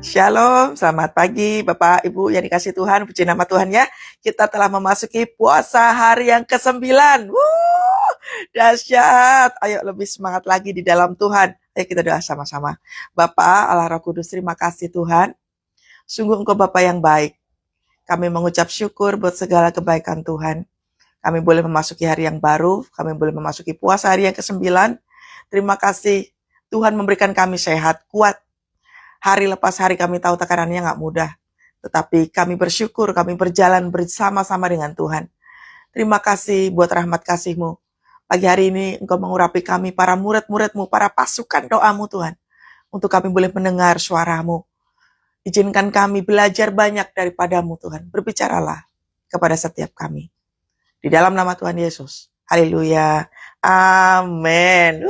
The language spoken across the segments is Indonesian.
Shalom, selamat pagi Bapak Ibu yang dikasih Tuhan, puji nama Tuhan ya. Kita telah memasuki puasa hari yang ke-9. Dahsyat. Ayo lebih semangat lagi di dalam Tuhan. Ayo kita doa sama-sama. Bapa Allah Roh Kudus, terima kasih Tuhan. Sungguh Engkau Bapa yang baik. Kami mengucap syukur buat segala kebaikan Tuhan. Kami boleh memasuki hari yang baru, kami boleh memasuki puasa hari yang ke-9. Terima kasih Tuhan memberikan kami sehat, kuat. Hari lepas hari kami tahu tekanannya nggak mudah. Tetapi kami bersyukur, kami berjalan bersama-sama dengan Tuhan. Terima kasih buat rahmat kasih-Mu. Pagi hari ini Engkau mengurapi kami, para murid-murid-Mu, para pasukan doa-Mu Tuhan. Untuk kami boleh mendengar suara-Mu. Izinkan kami belajar banyak daripada-Mu Tuhan. Berbicaralah kepada setiap kami. Di dalam nama Tuhan Yesus. Haleluya. Amin.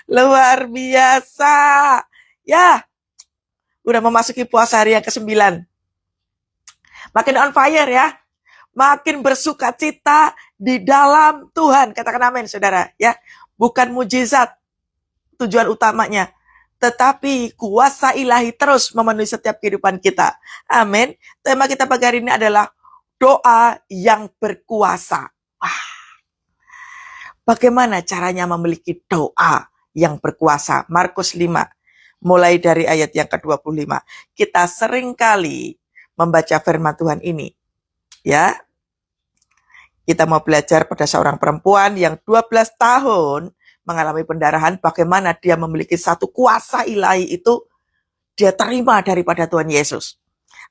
Luar biasa. Ya, udah memasuki puasa hari yang ke-9. Makin on fire ya. Makin bersuka cita di dalam Tuhan. Katakan amin, saudara. Ya, bukan mujizat tujuan utamanya. Tetapi kuasa ilahi terus memenuhi setiap kehidupan kita. Amin. Tema kita pagi hari ini adalah doa yang berkuasa. Bagaimana caranya memiliki doa yang berkuasa? Markus 5. Mulai dari ayat yang ke-25. Kita seringkali membaca firman Tuhan ini. Ya. Kita mau belajar pada seorang perempuan yang 12 tahun mengalami pendarahan, bagaimana dia memiliki satu kuasa ilahi itu dia terima daripada Tuhan Yesus.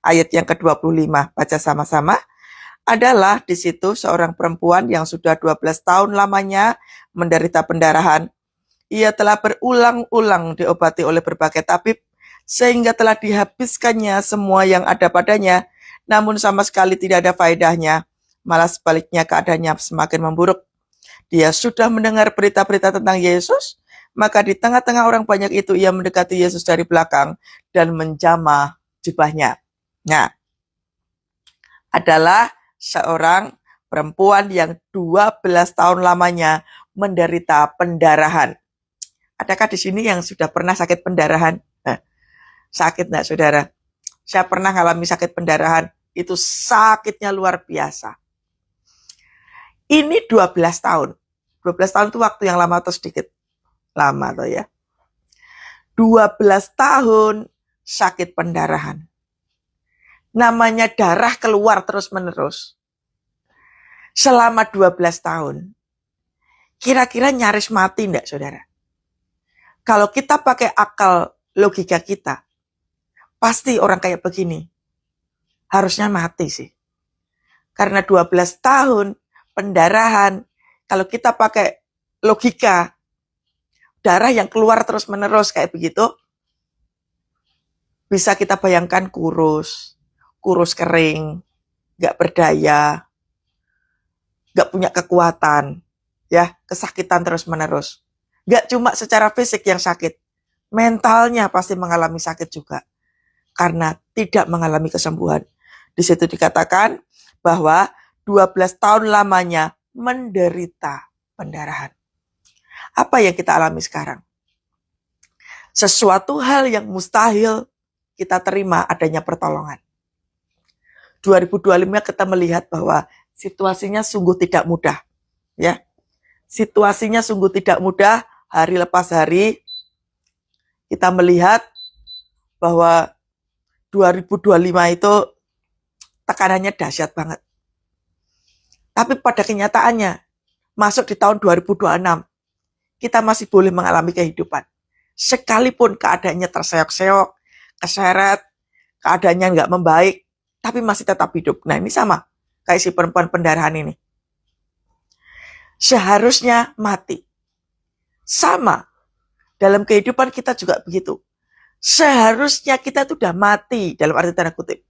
Ayat yang ke-25, baca sama-sama. Adalah di situ seorang perempuan yang sudah 12 tahun lamanya menderita pendarahan. Ia telah berulang-ulang diobati oleh berbagai tabib, sehingga telah dihabiskannya semua yang ada padanya, namun sama sekali tidak ada faedahnya. Malah sebaliknya keadaannya semakin memburuk. Dia sudah mendengar berita-berita tentang Yesus, maka di tengah-tengah orang banyak itu ia mendekati Yesus dari belakang dan menjamah jubahnya. Nah, adalah seorang perempuan yang 12 tahun lamanya menderita pendarahan. Adakah di sini yang sudah pernah sakit pendarahan? Sakit enggak, saudara? Saya pernah mengalami sakit pendarahan. Itu sakitnya luar biasa. Ini 12 tahun. 12 tahun itu waktu yang lama atau sedikit? Lama tuh ya. 12 tahun sakit pendarahan. Namanya darah keluar terus-menerus. Selama 12 tahun. Kira-kira nyaris mati enggak, saudara? Kalau kita pakai akal logika kita, pasti orang kayak begini harusnya mati sih. Karena 12 tahun pendarahan, kalau kita pakai logika, darah yang keluar terus-menerus kayak begitu, bisa kita bayangkan kurus kering, gak berdaya, gak punya kekuatan, ya, kesakitan terus-menerus. Gak cuma secara fisik yang sakit, mentalnya pasti mengalami sakit juga. Karena tidak mengalami kesembuhan. Di situ dikatakan bahwa 12 tahun lamanya menderita pendarahan. Apa yang kita alami sekarang? Sesuatu hal yang mustahil kita terima adanya pertolongan. 2025 kita melihat bahwa situasinya sungguh tidak mudah. Ya, situasinya sungguh tidak mudah. Hari lepas hari kita melihat bahwa 2025 itu tekanannya dahsyat banget. Tapi pada kenyataannya, masuk di tahun 2026, kita masih boleh mengalami kehidupan. Sekalipun keadaannya terseok-seok, keseret, keadaannya nggak membaik, tapi masih tetap hidup. Nah ini sama, kayak si perempuan pendarahan ini. Seharusnya mati. Sama, dalam kehidupan kita juga begitu. Seharusnya kita itu udah mati, dalam arti tanda kutip.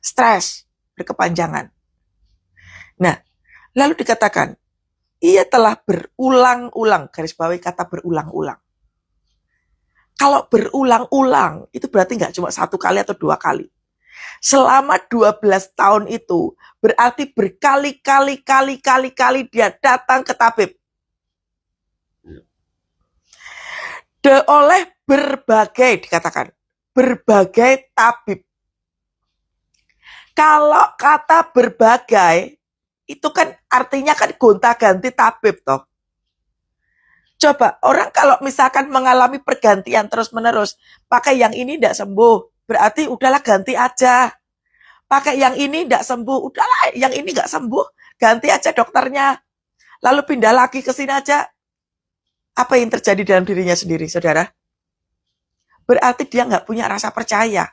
Stres, berkepanjangan. Nah, lalu dikatakan, ia telah berulang-ulang, garis bawahi kata berulang-ulang. Kalau berulang-ulang, itu berarti nggak cuma 1 kali atau 2 kali. Selama 12 tahun itu, berarti berkali-kali dia datang ke tabib. oleh berbagai, dikatakan berbagai tabib. Kalau kata berbagai itu kan artinya kan gonta-ganti tabib toh. Coba orang kalau misalkan mengalami pergantian terus-menerus, pakai yang ini tidak sembuh, berarti udahlah ganti aja. Pakai yang ini tidak sembuh, udahlah yang ini nggak sembuh, ganti aja dokternya. Lalu pindah lagi ke sini aja. Apa yang terjadi dalam dirinya sendiri, saudara? Berarti dia nggak punya rasa percaya.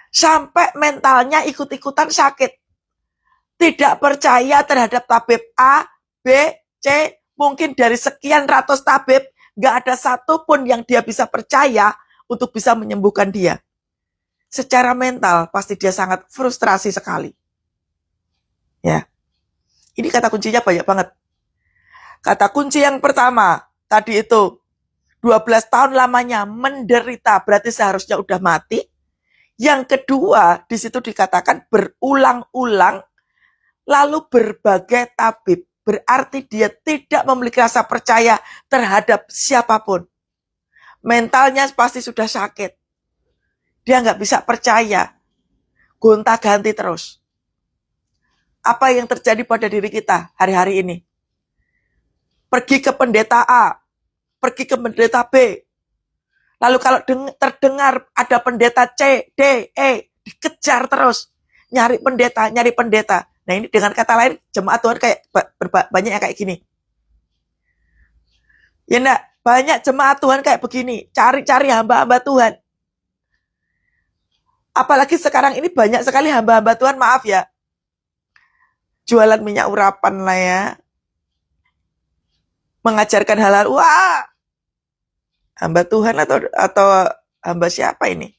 Sampai mentalnya ikut-ikutan sakit. Tidak percaya terhadap tabib A, B, C, mungkin dari sekian ratus tabib, nggak ada satupun yang dia bisa percaya untuk bisa menyembuhkan dia. Secara mental, pasti dia sangat frustrasi sekali. Ya, ini kata kuncinya banyak banget. Kata kunci yang pertama, tadi itu, 12 tahun lamanya menderita, berarti seharusnya udah mati. Yang kedua, di situ dikatakan berulang-ulang, lalu berbagai tabib. Berarti dia tidak memiliki rasa percaya terhadap siapapun. Mentalnya pasti sudah sakit. Dia nggak bisa percaya. Gonta-ganti terus. Apa yang terjadi pada diri kita hari-hari ini? Pergi ke pendeta A, pergi ke pendeta B. Lalu kalau terdengar ada pendeta C, D, E, dikejar terus. Nyari pendeta, nyari pendeta. Nah ini dengan kata lain, jemaat Tuhan kayak banyak yang kayak gini. Ya enggak, banyak jemaat Tuhan kayak begini. Cari-cari hamba-hamba Tuhan. Apalagi sekarang ini banyak sekali hamba-hamba Tuhan, maaf ya. Jualan minyak urapan lah ya. Mengajarkan hal-hal, wah, hamba Tuhan atau hamba siapa ini?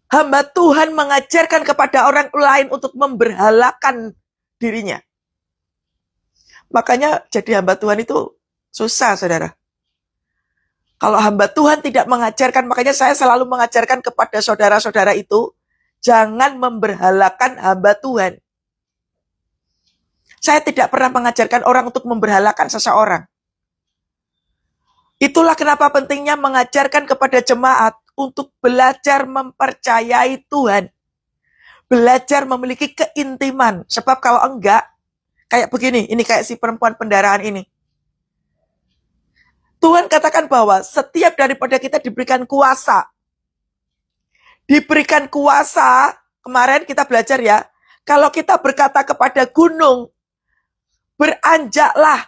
Hamba Tuhan mengajarkan kepada orang lain untuk memberhalakan dirinya. Makanya jadi hamba Tuhan itu susah, saudara. Kalau hamba Tuhan tidak mengajarkan, makanya saya selalu mengajarkan kepada saudara-saudara itu, jangan memberhalakan hamba Tuhan. Saya tidak pernah mengajarkan orang untuk memberhalakan seseorang. Itulah kenapa pentingnya mengajarkan kepada jemaat untuk belajar mempercayai Tuhan. Belajar memiliki keintiman. Sebab kalau enggak, kayak begini, ini kayak si perempuan pendarahan ini. Tuhan katakan bahwa setiap daripada kita diberikan kuasa. Diberikan kuasa, kemarin kita belajar ya, kalau kita berkata kepada gunung, beranjaklah,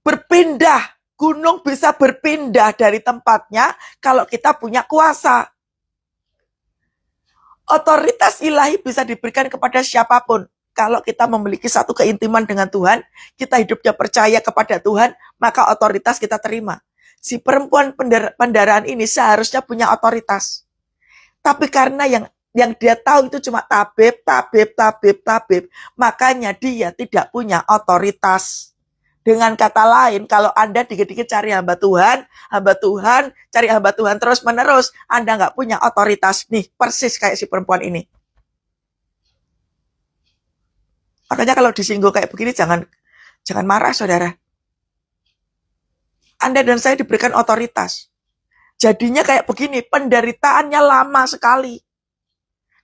berpindah, gunung bisa berpindah dari tempatnya kalau kita punya kuasa. Otoritas ilahi bisa diberikan kepada siapapun. Kalau kita memiliki satu keintiman dengan Tuhan, kita hidupnya percaya kepada Tuhan, maka otoritas kita terima. Si perempuan pendarahan ini seharusnya punya otoritas. Tapi karena yang dia tahu itu cuma tabib, makanya dia tidak punya otoritas. Dengan kata lain, kalau Anda dikit-dikit cari hamba Tuhan, cari hamba Tuhan terus-menerus, Anda nggak punya otoritas. Nih, persis kayak si perempuan ini. Makanya kalau disinggung kayak begini, jangan marah, saudara. Anda dan saya diberikan otoritas. Jadinya kayak begini, penderitaannya lama sekali.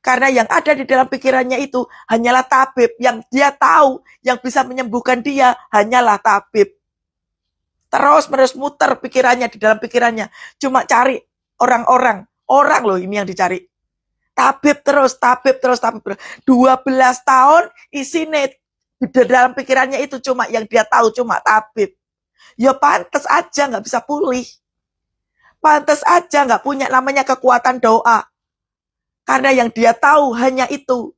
Karena yang ada di dalam pikirannya itu hanyalah tabib. Yang dia tahu, yang bisa menyembuhkan dia hanyalah tabib. Terus muter pikirannya di dalam pikirannya. Cuma cari orang loh ini yang dicari. Tabib terus. 12 tahun isinya di dalam pikirannya itu cuma yang dia tahu cuma tabib. Ya pantas aja nggak bisa pulih. Pantas aja nggak punya namanya kekuatan doa. Karena yang dia tahu hanya itu.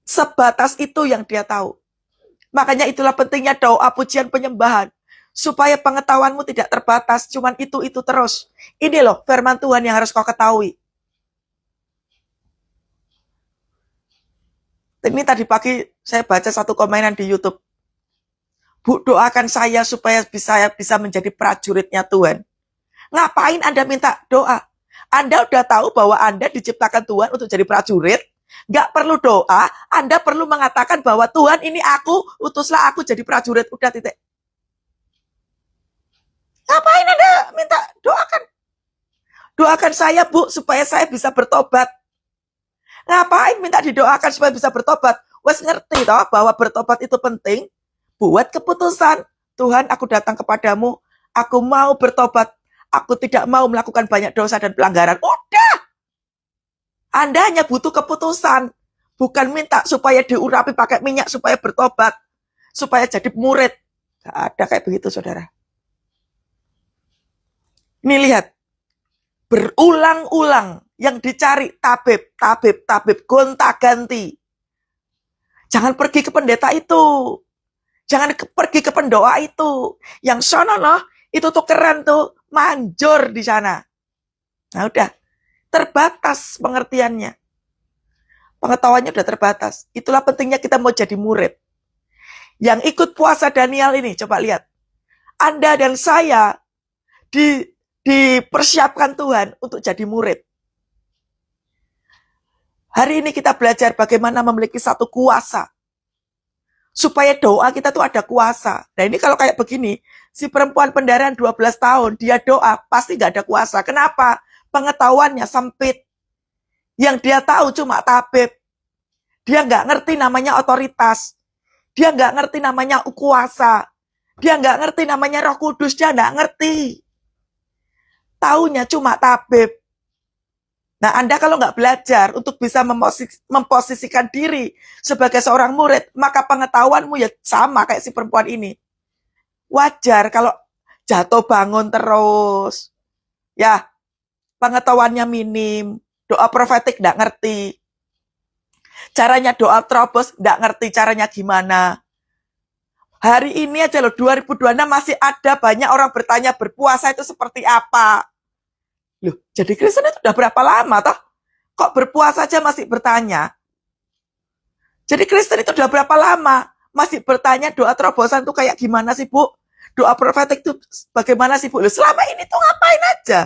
Sebatas itu yang dia tahu. Makanya itulah pentingnya doa, pujian, penyembahan. Supaya pengetahuanmu tidak terbatas. Cuman itu terus. Ini loh firman Tuhan yang harus kau ketahui. Ini tadi pagi saya baca satu komenan di YouTube. Bu, doakan saya supaya bisa menjadi prajuritnya Tuhan. Ngapain Anda minta doa? Anda udah tahu bahwa Anda diciptakan Tuhan untuk jadi prajurit. Nggak perlu doa, Anda perlu mengatakan bahwa Tuhan ini aku, utuslah aku jadi prajurit. Udah titik. Doakan saya, Bu, supaya saya bisa bertobat. Ngapain minta didoakan supaya bisa bertobat? Wes ngerti toh bahwa bertobat itu penting. Buat keputusan. Tuhan, aku datang kepadamu. Aku mau bertobat. Aku tidak mau melakukan banyak dosa dan pelanggaran. Udah. Anda hanya butuh keputusan. Bukan minta supaya diurapi pakai minyak supaya bertobat. Supaya jadi murid. Gak ada kayak begitu, saudara. Ini lihat. Berulang-ulang yang dicari tabib, gonta-ganti. Jangan pergi ke pendeta itu. Jangan pergi ke pendoa itu. Yang sono loh, itu tuh keren tuh, manjur di sana. Nah udah, terbatas pengertiannya. Pengetahuannya udah terbatas. Itulah pentingnya kita mau jadi murid. Yang ikut puasa Daniel ini, coba lihat. Anda dan saya dipersiapkan Tuhan untuk jadi murid. Hari ini kita belajar bagaimana memiliki satu kuasa. Supaya doa kita tuh ada kuasa. Nah ini kalau kayak begini, si perempuan pendarahan 12 tahun, dia doa, pasti gak ada kuasa. Kenapa? Pengetahuannya sempit. Yang dia tahu cuma tabib. Dia gak ngerti namanya otoritas. Dia gak ngerti namanya kuasa. Dia gak ngerti namanya Roh Kudus, dia gak ngerti. Taunya cuma tabib. Nah, Anda kalau nggak belajar untuk bisa memposisikan diri sebagai seorang murid, maka pengetahuanmu ya sama kayak si perempuan ini. Wajar kalau jatuh bangun terus. Ya, pengetahuannya minim. Doa profetik nggak ngerti. Caranya doa terobos nggak ngerti caranya gimana. Hari ini aja loh, 2026 masih ada banyak orang bertanya berpuasa itu seperti apa. Loh, jadi Kristen itu udah berapa lama toh? Kok berpuasa aja masih bertanya? Jadi Kristen itu udah berapa lama? Masih bertanya doa terobosan tuh kayak gimana sih, Bu? Doa profetik itu bagaimana sih, Bu? Loh, selama ini tuh ngapain aja?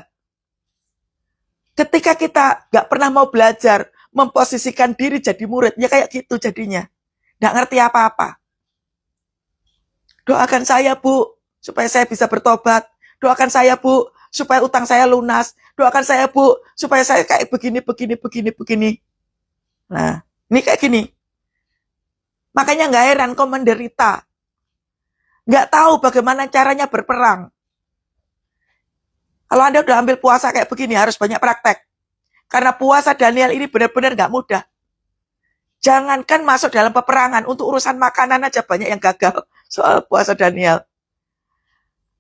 Ketika kita gak pernah mau belajar, memposisikan diri jadi murid, ya kayak gitu jadinya. Gak ngerti apa-apa. Doakan saya, Bu, supaya saya bisa bertobat. Doakan saya, Bu, supaya utang saya lunas. Doakan saya, Bu, supaya saya kayak begini. Nah, ini kayak gini. Makanya gak heran kau menderita. Gak tahu bagaimana caranya berperang. Kalau Anda udah ambil puasa kayak begini, harus banyak praktek. Karena puasa Daniel ini benar-benar gak mudah. Jangankan masuk dalam peperangan, untuk urusan makanan aja banyak yang gagal soal puasa Daniel.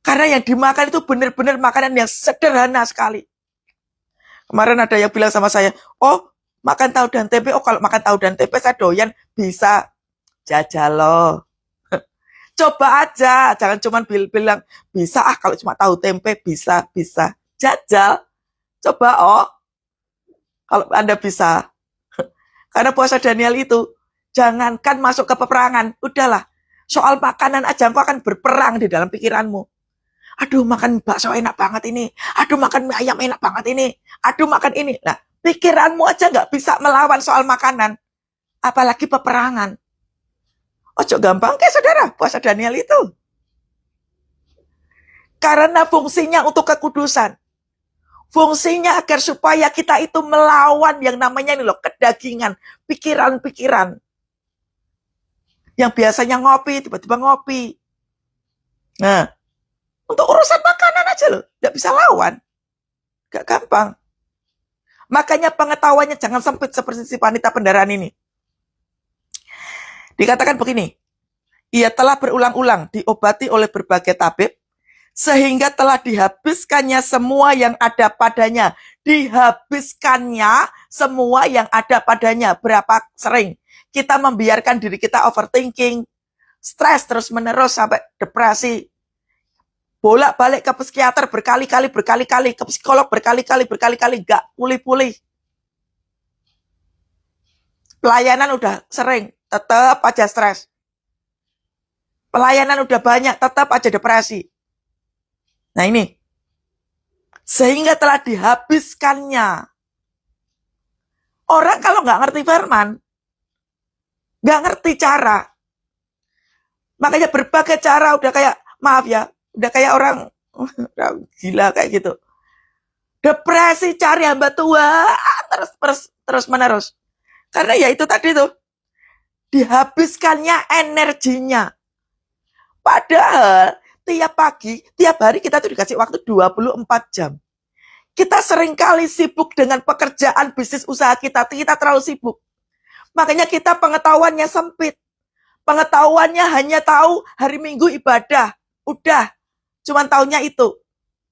Karena yang dimakan itu benar-benar makanan yang sederhana sekali. Kemarin ada yang bilang sama saya, oh makan tahu dan tempe, oh kalau makan tahu dan tempe saya doyan, bisa. Jajal loh. Coba aja, jangan cuma bilang, bisa kalau cuma tahu tempe, bisa. Jajal, coba kalau Anda bisa. Karena puasa Daniel itu, jangankan masuk ke peperangan, udahlah. Soal makanan aja engkau akan berperang di dalam pikiranmu. Aduh, makan bakso enak banget ini. Aduh, makan mie ayam enak banget ini. Aduh, makan ini. Nah, pikiranmu aja nggak bisa melawan soal makanan. Apalagi peperangan. Ojo gampang kayak saudara, puasa Daniel itu. Karena fungsinya untuk kekudusan. Fungsinya agar supaya kita itu melawan yang namanya ini loh, kedagingan, pikiran-pikiran. Yang biasanya ngopi, tiba-tiba ngopi. Nah, untuk urusan makanan aja loh, nggak bisa lawan. Gak gampang. Makanya pengetahuannya jangan sempit seperti si wanita pendarahan ini. Dikatakan begini, ia telah berulang-ulang diobati oleh berbagai tabib, sehingga telah dihabiskannya semua yang ada padanya. Dihabiskannya semua yang ada padanya. Berapa sering kita membiarkan diri kita overthinking, stres terus-menerus sampai depresi. Bolak-balik ke psikiater berkali-kali, ke psikolog berkali-kali, gak pulih-pulih. Pelayanan udah sering, tetap aja stres. Pelayanan udah banyak, tetap aja depresi. Nah ini, sehingga telah dihabiskannya. Orang kalau nggak ngerti firman, nggak ngerti cara. Makanya berbagai cara udah kayak, maaf ya, udah kayak orang gila kayak gitu. depresi, cari hamba Tuhan, terus menerus. Karena ya itu tadi tuh, dihabiskannya energinya. Padahal tiap pagi, tiap hari kita tuh dikasih waktu 24 jam. Kita seringkali sibuk dengan pekerjaan, bisnis usaha kita terlalu sibuk. Makanya kita pengetahuannya sempit. Pengetahuannya hanya tahu hari Minggu ibadah. Udah, cuman tahunya itu.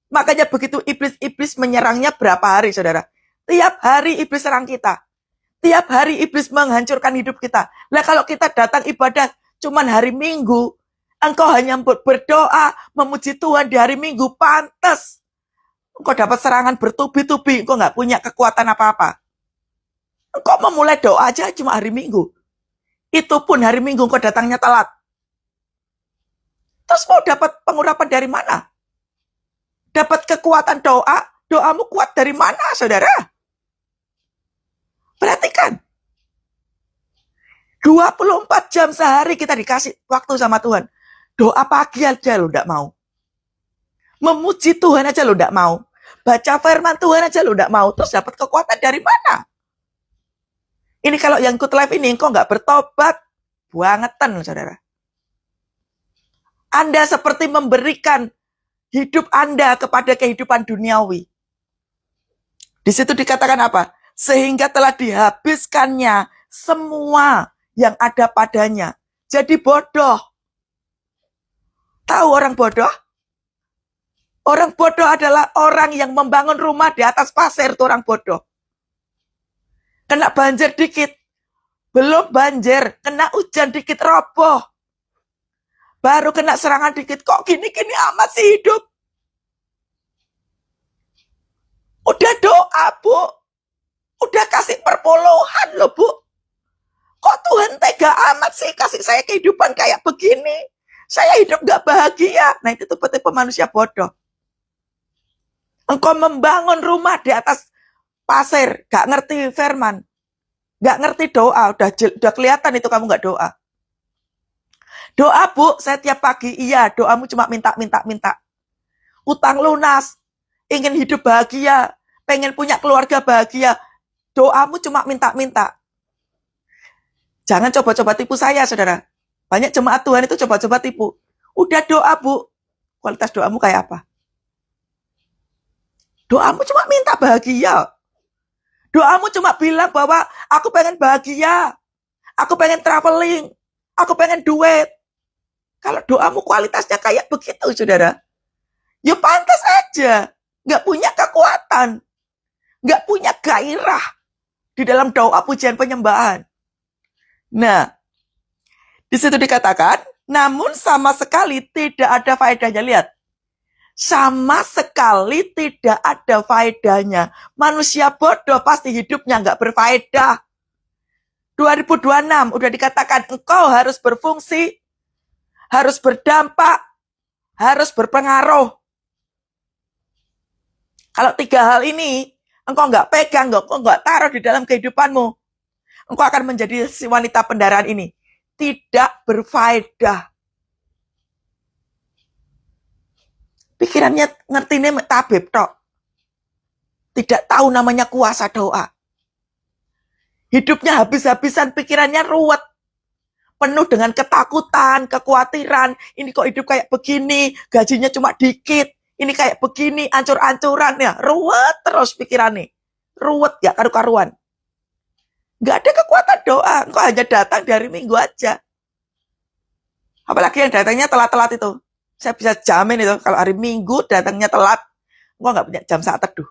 Makanya begitu iblis menyerangnya berapa hari, saudara? Tiap hari iblis serang kita. Tiap hari iblis menghancurkan hidup kita. Lah kalau kita datang ibadah cuman hari Minggu, engkau hanya berdoa, memuji Tuhan di hari Minggu, pantas. Engkau dapat serangan bertubi-tubi, engkau nggak punya kekuatan apa-apa. Engkau memulai doa aja cuma hari Minggu. Itu pun hari Minggu engkau datangnya telat. Terus mau dapat pengurapan dari mana? Dapat kekuatan doa, doamu kuat dari mana, saudara? Perhatikan. 24 jam sehari kita dikasih waktu sama Tuhan. Doa pagi aja lo enggak mau. Memuji Tuhan aja lo enggak mau. Baca firman Tuhan aja lo enggak mau. Terus dapat kekuatan dari mana? Ini kalau yang ikut live ini engkau enggak bertobat, buangetan, saudara. Anda seperti memberikan hidup Anda kepada kehidupan duniawi. Di situ dikatakan apa? Sehingga telah dihabiskannya semua yang ada padanya. Jadi bodoh. Tahu orang bodoh? Orang bodoh adalah orang yang membangun rumah di atas pasir, itu orang bodoh. Kena banjir dikit, belum banjir, kena hujan dikit roboh. Baru kena serangan dikit, kok gini-gini amat sih hidup? Udah doa, Bu. Udah kasih perpuluhan loh, Bu. Kok Tuhan tega amat sih kasih saya kehidupan kayak begini? Saya hidup gak bahagia. Nah itu tipe-tipe manusia bodoh. Engkau membangun rumah di atas pasir, gak ngerti firman, gak ngerti doa, udah kelihatan itu kamu gak doa. Doa, Bu, saya tiap pagi, iya, doamu cuma minta. Utang lunas, ingin hidup bahagia, pengen punya keluarga bahagia, doamu cuma minta. Jangan coba-coba tipu saya, saudara. Banyak jemaat Tuhan itu coba-coba tipu. Udah doa, Bu, kualitas doamu kayak apa? Doamu cuma minta bahagia. Doamu cuma bilang bahwa aku pengen bahagia, aku pengen traveling, aku pengen duit. Kalau doamu kualitasnya kayak begitu, saudara, ya pantas aja. Nggak punya kekuatan, nggak punya gairah di dalam doa pujian penyembahan. Nah, di situ dikatakan, namun sama sekali tidak ada faedahnya. Lihat, sama sekali tidak ada faedahnya. Manusia bodoh pasti hidupnya nggak berfaedah. 2026 udah dikatakan engkau harus berfungsi, harus berdampak, harus berpengaruh. Kalau 3 hal ini engkau nggak pegang, engkau nggak taruh di dalam kehidupanmu, engkau akan menjadi si wanita pendarahan ini. Tidak berfaedah. Pikirannya ngertine tabib tok. Tidak tahu namanya kuasa doa. Hidupnya habis-habisan, pikirannya ruwet. Penuh dengan ketakutan, kekhawatiran. Ini kok hidup kayak begini, gajinya cuma dikit. Ini kayak begini, ancur-ancuran ya. Ruwet terus pikirannya. Ruwet ya karu-karuan. Gak ada kekuatan doa. Engkau hanya datang dari Minggu aja. Apalagi yang datangnya telat-telat itu. Saya bisa jamin itu. Kalau hari Minggu datangnya telat, engkau gak punya jam saat teduh.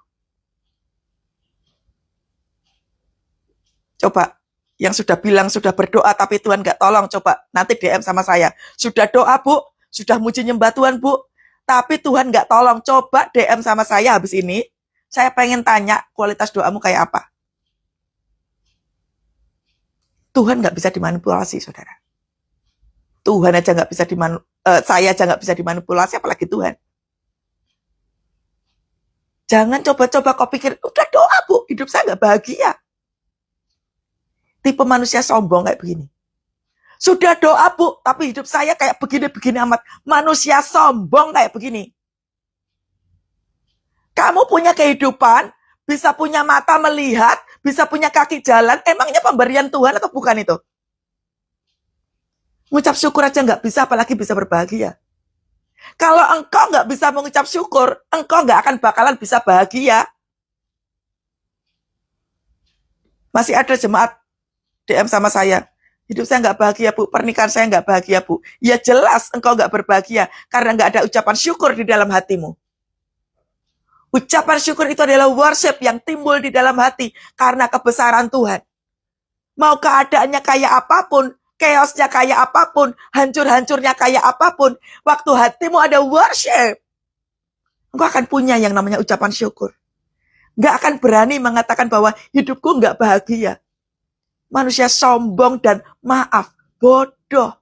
Coba. Yang sudah bilang sudah berdoa tapi Tuhan gak tolong. Coba nanti DM sama saya. Sudah doa, Bu. Sudah muji nyembah Tuhan, Bu. Tapi Tuhan gak tolong. Coba DM sama saya habis ini. Saya pengen tanya kualitas doamu kayak apa. Tuhan nggak bisa dimanipulasi, saudara. Tuhan aja nggak bisa saya aja nggak bisa dimanipulasi, apalagi Tuhan. Jangan coba-coba kau pikir, udah doa, Bu, hidup saya nggak bahagia. Tipe manusia sombong kayak begini. Sudah doa, Bu, tapi hidup saya kayak begini-begini amat. Manusia sombong kayak begini. Kamu punya kehidupan, bisa punya mata melihat, bisa punya kaki jalan, emangnya pemberian Tuhan atau bukan itu? Mengucap syukur aja nggak bisa, apalagi bisa berbahagia. Kalau engkau nggak bisa mengucap syukur, engkau nggak akan bakalan bisa bahagia. Masih ada jemaat DM sama saya, hidup saya nggak bahagia bu, pernikahan saya nggak bahagia bu. Ya jelas engkau nggak berbahagia, karena nggak ada ucapan syukur di dalam hatimu. Ucapan syukur itu adalah worship yang timbul di dalam hati karena kebesaran Tuhan. Mau keadaannya kayak apapun, chaosnya kayak apapun, hancur-hancurnya kayak apapun, waktu hatimu ada worship, engkau akan punya yang namanya ucapan syukur. Nggak akan berani mengatakan bahwa hidupku nggak bahagia. Manusia sombong dan maaf, bodoh.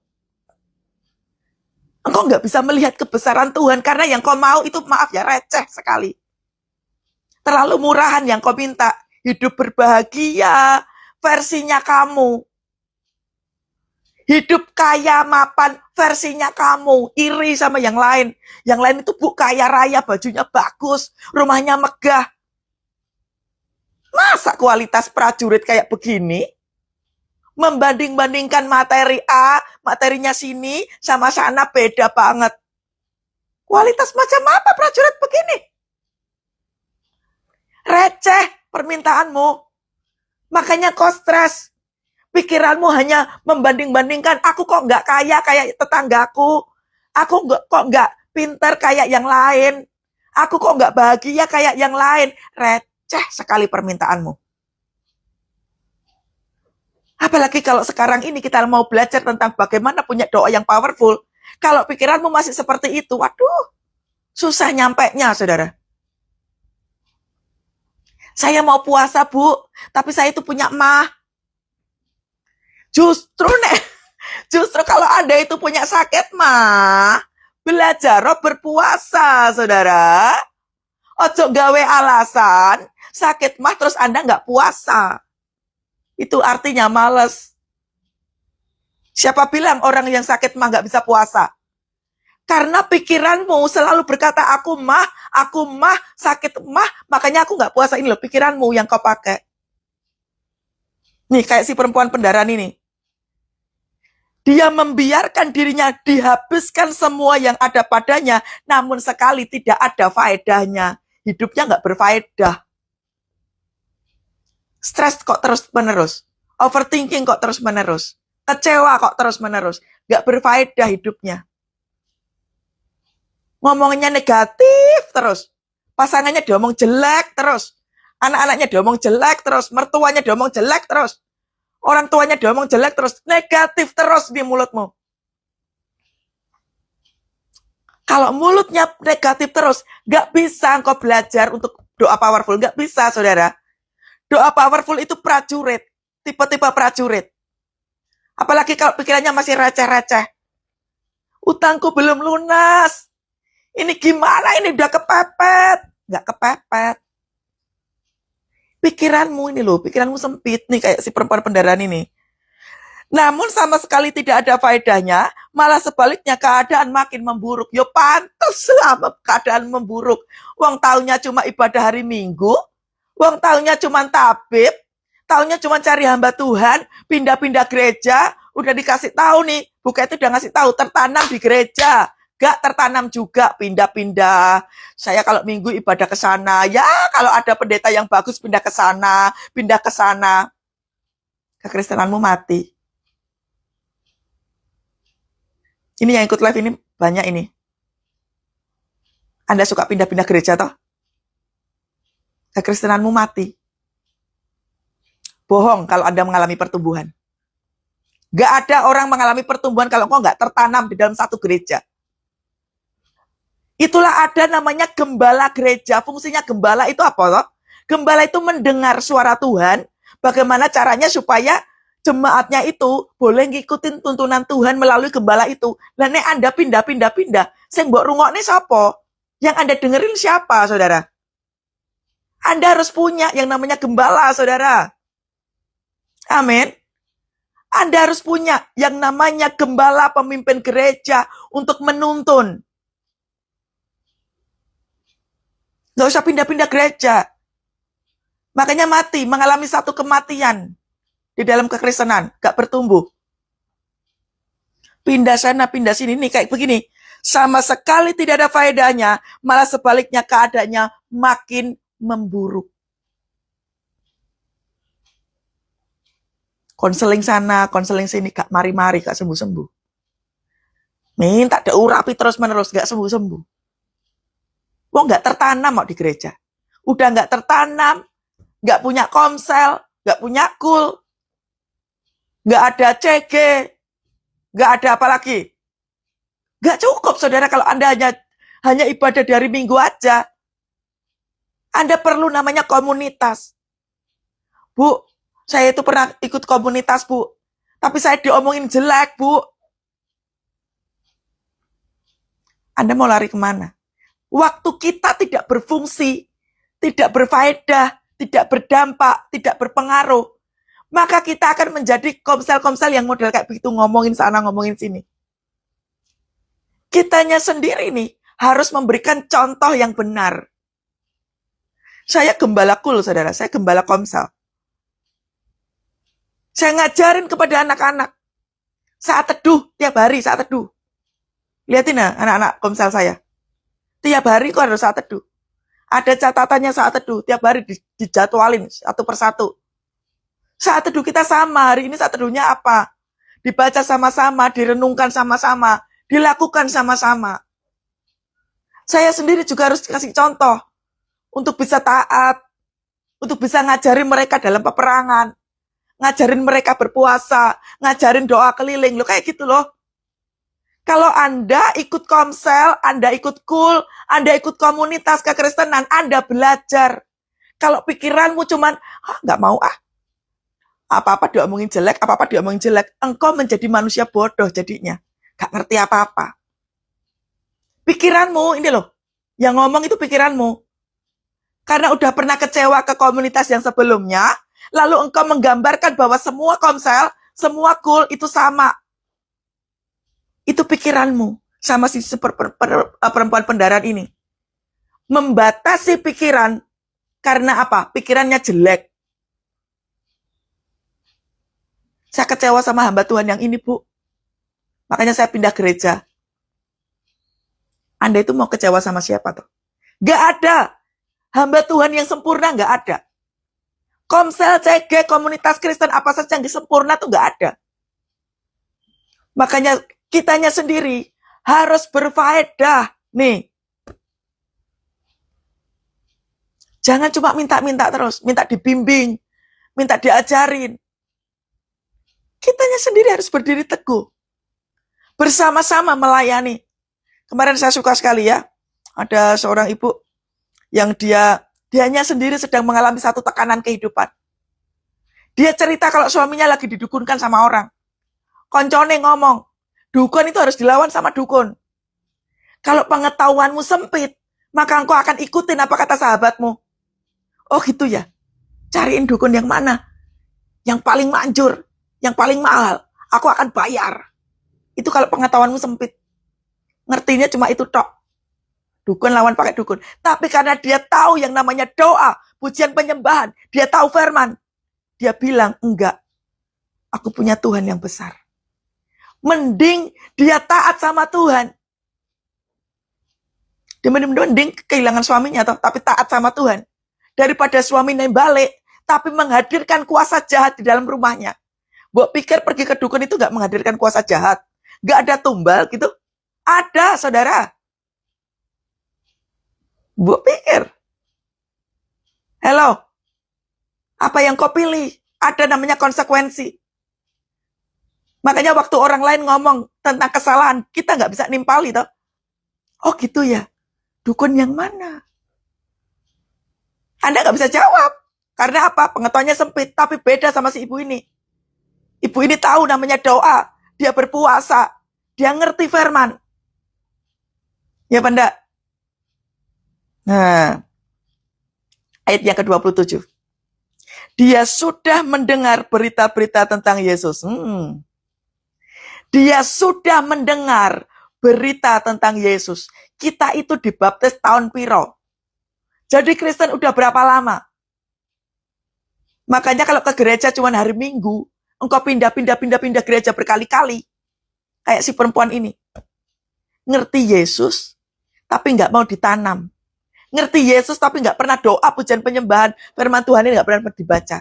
Engkau nggak bisa melihat kebesaran Tuhan karena yang kau mau itu maaf ya receh sekali. Terlalu murahan yang kau minta. Hidup berbahagia versinya kamu. Hidup kaya mapan versinya kamu. Iri sama yang lain. Yang lain itu bu kaya raya, bajunya bagus, rumahnya megah. Masa kualitas prajurit kayak begini? Membanding-bandingkan materi A, materinya sini, sama sana beda banget. Kualitas macam apa prajurit begini? Receh permintaanmu. Makanya kau stres. Pikiranmu hanya membanding-bandingkan, aku kok nggak kaya kayak tetanggaku. Aku kok nggak pinter kayak yang lain. Aku kok nggak bahagia kayak yang lain. Receh sekali permintaanmu. Apalagi kalau sekarang ini kita mau belajar tentang bagaimana punya doa yang powerful. Kalau pikiranmu masih seperti itu, waduh, susah nyampainya, saudara. Saya mau puasa, Bu, tapi saya itu punya emah. Justru kalau Anda itu punya sakit mah, belajar berpuasa, saudara. Ojo gawe alasan, sakit mah terus Anda nggak puasa. Itu artinya males. Siapa bilang orang yang sakit mah nggak bisa puasa? Karena pikiranmu selalu berkata, aku mah, sakit mah, makanya aku nggak puasa. Ini loh pikiranmu yang kau pakai. Nih kayak si perempuan pendaran ini. Dia membiarkan dirinya dihabiskan semua yang ada padanya, namun sekali tidak ada faedahnya. Hidupnya nggak berfaedah. Stres kok terus-menerus. Overthinking kok terus-menerus. Kecewa kok terus-menerus. Nggak berfaedah hidupnya. Ngomongnya negatif terus. Pasangannya diomong jelek terus. Anak-anaknya diomong jelek terus. Mertuanya diomong jelek terus. Orang tuanya diomong jelek terus, negatif terus di mulutmu. Kalau mulutnya negatif terus, gak bisa engkau belajar untuk doa powerful. Gak bisa, saudara. Doa powerful itu prajurit. Tipe-tipe prajurit. Apalagi kalau pikirannya masih receh-receh. Utangku belum lunas. Ini gimana? Ini udah kepepet. Gak kepepet. Pikiranmu ini loh, pikiranmu sempit nih kayak si perempuan pendaran ini. Namun sama sekali tidak ada faedahnya, malah sebaliknya keadaan makin memburuk. Yo pantas lah keadaan memburuk. Wong taunya cuma ibadah hari Minggu, wong taunya cuma tabib, taunya cuma cari hamba Tuhan, pindah-pindah gereja, udah dikasih tahu nih, buka itu udah ngasih tahu tertanam di gereja. Gak tertanam juga, pindah-pindah. Saya kalau minggu ibadah ke sana, ya kalau ada pendeta yang bagus pindah ke sana, pindah ke sana. Kekristenanmu mati. Ini yang ikut live ini banyak ini. Anda suka pindah-pindah gereja toh? Kekristenanmu mati. Bohong kalau Anda mengalami pertumbuhan. Gak ada orang mengalami pertumbuhan kalau kau gak tertanam di dalam satu gereja. Itulah ada namanya gembala gereja. Fungsinya gembala itu apa loh? Gembala itu mendengar suara Tuhan. Bagaimana caranya supaya jemaatnya itu boleh ngikutin tuntunan Tuhan melalui gembala itu. Lah nek Anda pindah. Sing mbok rungokne sapa? Yang Anda dengerin siapa, saudara? Anda harus punya yang namanya gembala, saudara. Amin. Anda harus punya yang namanya gembala pemimpin gereja untuk menuntun. Nggak usah pindah-pindah gereja. Makanya mengalami satu kematian di dalam kekristenan, gak bertumbuh. Pindah sana, pindah sini, nih kayak begini. Sama sekali tidak ada faedahnya, malah sebaliknya keadaannya makin memburuk. Konseling sana, konseling sini, gak mari-mari, gak sembuh-sembuh. Minta diurapi terus-menerus, gak sembuh-sembuh. Wong gak tertanam mau di gereja. Udah gak tertanam, gak punya komsel, gak punya kul, gak ada CG, gak ada apa lagi. Gak cukup, saudara, kalau Anda hanya ibadah di hari Minggu aja. Anda perlu namanya komunitas. Bu, saya itu pernah ikut komunitas, Bu. Tapi saya diomongin jelek, Bu. Anda mau lari kemana? Waktu kita tidak berfungsi, tidak berfaedah, tidak berdampak, tidak berpengaruh, maka kita akan menjadi komsel-komsel yang model kayak begitu, ngomongin sana, ngomongin sini. Kitanya sendiri nih harus memberikan contoh yang benar. Saya gembala kul, saudara. Saya gembala komsel. Saya ngajarin kepada anak-anak saat teduh, tiap hari saat teduh. Lihatin ya anak-anak komsel saya. Tiap hari kok harus saat teduh. Ada catatannya saat teduh. Tiap hari dijadwalin satu persatu. Saat teduh kita sama. Hari ini saat teduhnya apa? Dibaca sama-sama, direnungkan sama-sama, dilakukan sama-sama. Saya sendiri juga harus kasih contoh. Untuk bisa taat. Untuk bisa ngajarin mereka dalam peperangan. Ngajarin mereka berpuasa. Ngajarin doa keliling. Loh kayak gitu loh. Kalau Anda ikut komsel, Anda ikut kul, Anda ikut komunitas kekristenan, Anda belajar. Kalau pikiranmu cuman, nggak mau apa-apa diomongin jelek, apa-apa diomongin jelek, engkau menjadi manusia bodoh jadinya. Nggak ngerti apa-apa. Pikiranmu, ini loh, yang ngomong itu pikiranmu. Karena udah pernah kecewa ke komunitas yang sebelumnya, lalu engkau menggambarkan bahwa semua komsel, semua kul itu sama. Itu pikiranmu sama si perempuan pendarat ini. Membatasi pikiran karena apa? Pikirannya jelek. Saya kecewa sama hamba Tuhan yang ini, Bu. Makanya saya pindah gereja. Anda itu mau kecewa sama siapa tuh? Gak ada. Hamba Tuhan yang sempurna gak ada. Komsel, CG, komunitas Kristen apa saja yang sempurna tuh gak ada. Makanya kitanya sendiri harus berfaedah. Nih. Jangan cuma minta-minta terus. Minta dibimbing. Minta diajarin. Kitanya sendiri harus berdiri teguh. Bersama-sama melayani. Kemarin saya suka sekali ya. Ada seorang ibu yang dianya sendiri sedang mengalami satu tekanan kehidupan. Dia cerita kalau suaminya lagi didukunkan sama orang. Koncone ngomong, dukun itu harus dilawan sama dukun. Kalau pengetahuanmu sempit, maka engkau akan ikutin apa kata sahabatmu. Oh gitu ya, cariin dukun yang mana? Yang paling manjur, yang paling mahal, aku akan bayar. Itu kalau pengetahuanmu sempit. Ngertinya cuma itu tok. Dukun lawan pakai dukun. Tapi karena dia tahu yang namanya doa, pujian penyembahan, dia tahu firman. Dia bilang, enggak, aku punya Tuhan yang besar. Mending dia taat sama Tuhan. Dia mending kehilangan suaminya tapi taat sama Tuhan. Daripada suaminya balik, tapi menghadirkan kuasa jahat di dalam rumahnya. Mbok pikir pergi ke dukun itu gak menghadirkan kuasa jahat? Gak ada tumbal gitu? Ada, saudara. Mbok pikir. Hello. Apa yang kau pilih? Ada namanya konsekuensi. Makanya waktu orang lain ngomong tentang kesalahan, kita nggak bisa nimpali toh. Oh gitu ya. Dukun yang mana? Anda nggak bisa jawab. Karena apa? Pengetahuannya sempit. Tapi beda sama si ibu ini. Ibu ini tahu namanya doa. Dia berpuasa. Dia ngerti firman. Ya Banda. Nah. Ayat yang ke-27. Dia sudah mendengar berita-berita tentang Yesus. Dia sudah mendengar berita tentang Yesus. Kita itu dibaptis tahun piro? Jadi Kristen udah berapa lama? Makanya kalau ke gereja cuma hari Minggu, engkau pindah gereja berkali-kali. Kayak si perempuan ini. Ngerti Yesus, tapi nggak mau ditanam. Ngerti Yesus, tapi nggak pernah doa, pujian penyembahan, firman Tuhan ini nggak pernah dibaca.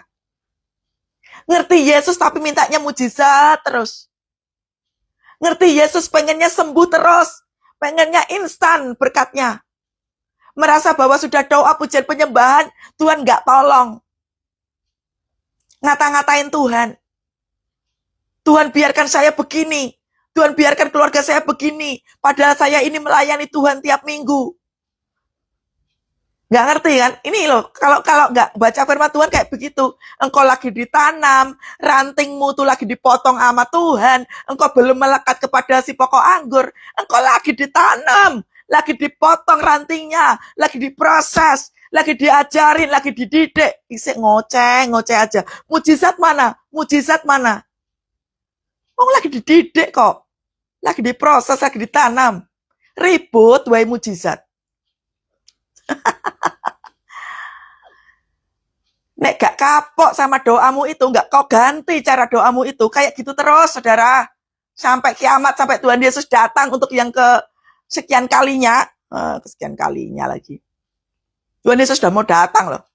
Ngerti Yesus, tapi mintanya mujizat terus. Ngerti Yesus, pengennya sembuh terus. Pengennya instan berkatnya. Merasa bahwa sudah doa, pujian penyembahan, Tuhan nggak tolong. Ngata-ngatain Tuhan. Tuhan biarkan saya begini. Tuhan biarkan keluarga saya begini. Padahal saya ini melayani Tuhan tiap minggu. Nggak ngerti kan? Ini loh, kalau nggak baca firman Tuhan kayak begitu. Engkau lagi ditanam, rantingmu tuh lagi dipotong sama Tuhan. Engkau belum melekat kepada si pokok anggur. Engkau lagi ditanam, lagi dipotong rantingnya, lagi diproses, lagi diajarin, lagi dididik. Isik ngoceh aja. Mujizat mana? Mujizat mana? Oh, lagi dididik kok. Lagi diproses, lagi ditanam. Ribut, wae mujizat. Nek gak kapok sama doamu itu, gak kau ganti cara doamu itu. Kayak gitu terus, saudara. Sampai kiamat, sampai Tuhan Yesus datang untuk yang ke sekian kalinya. Kesekian kalinya lagi. Tuhan Yesus sudah mau datang loh.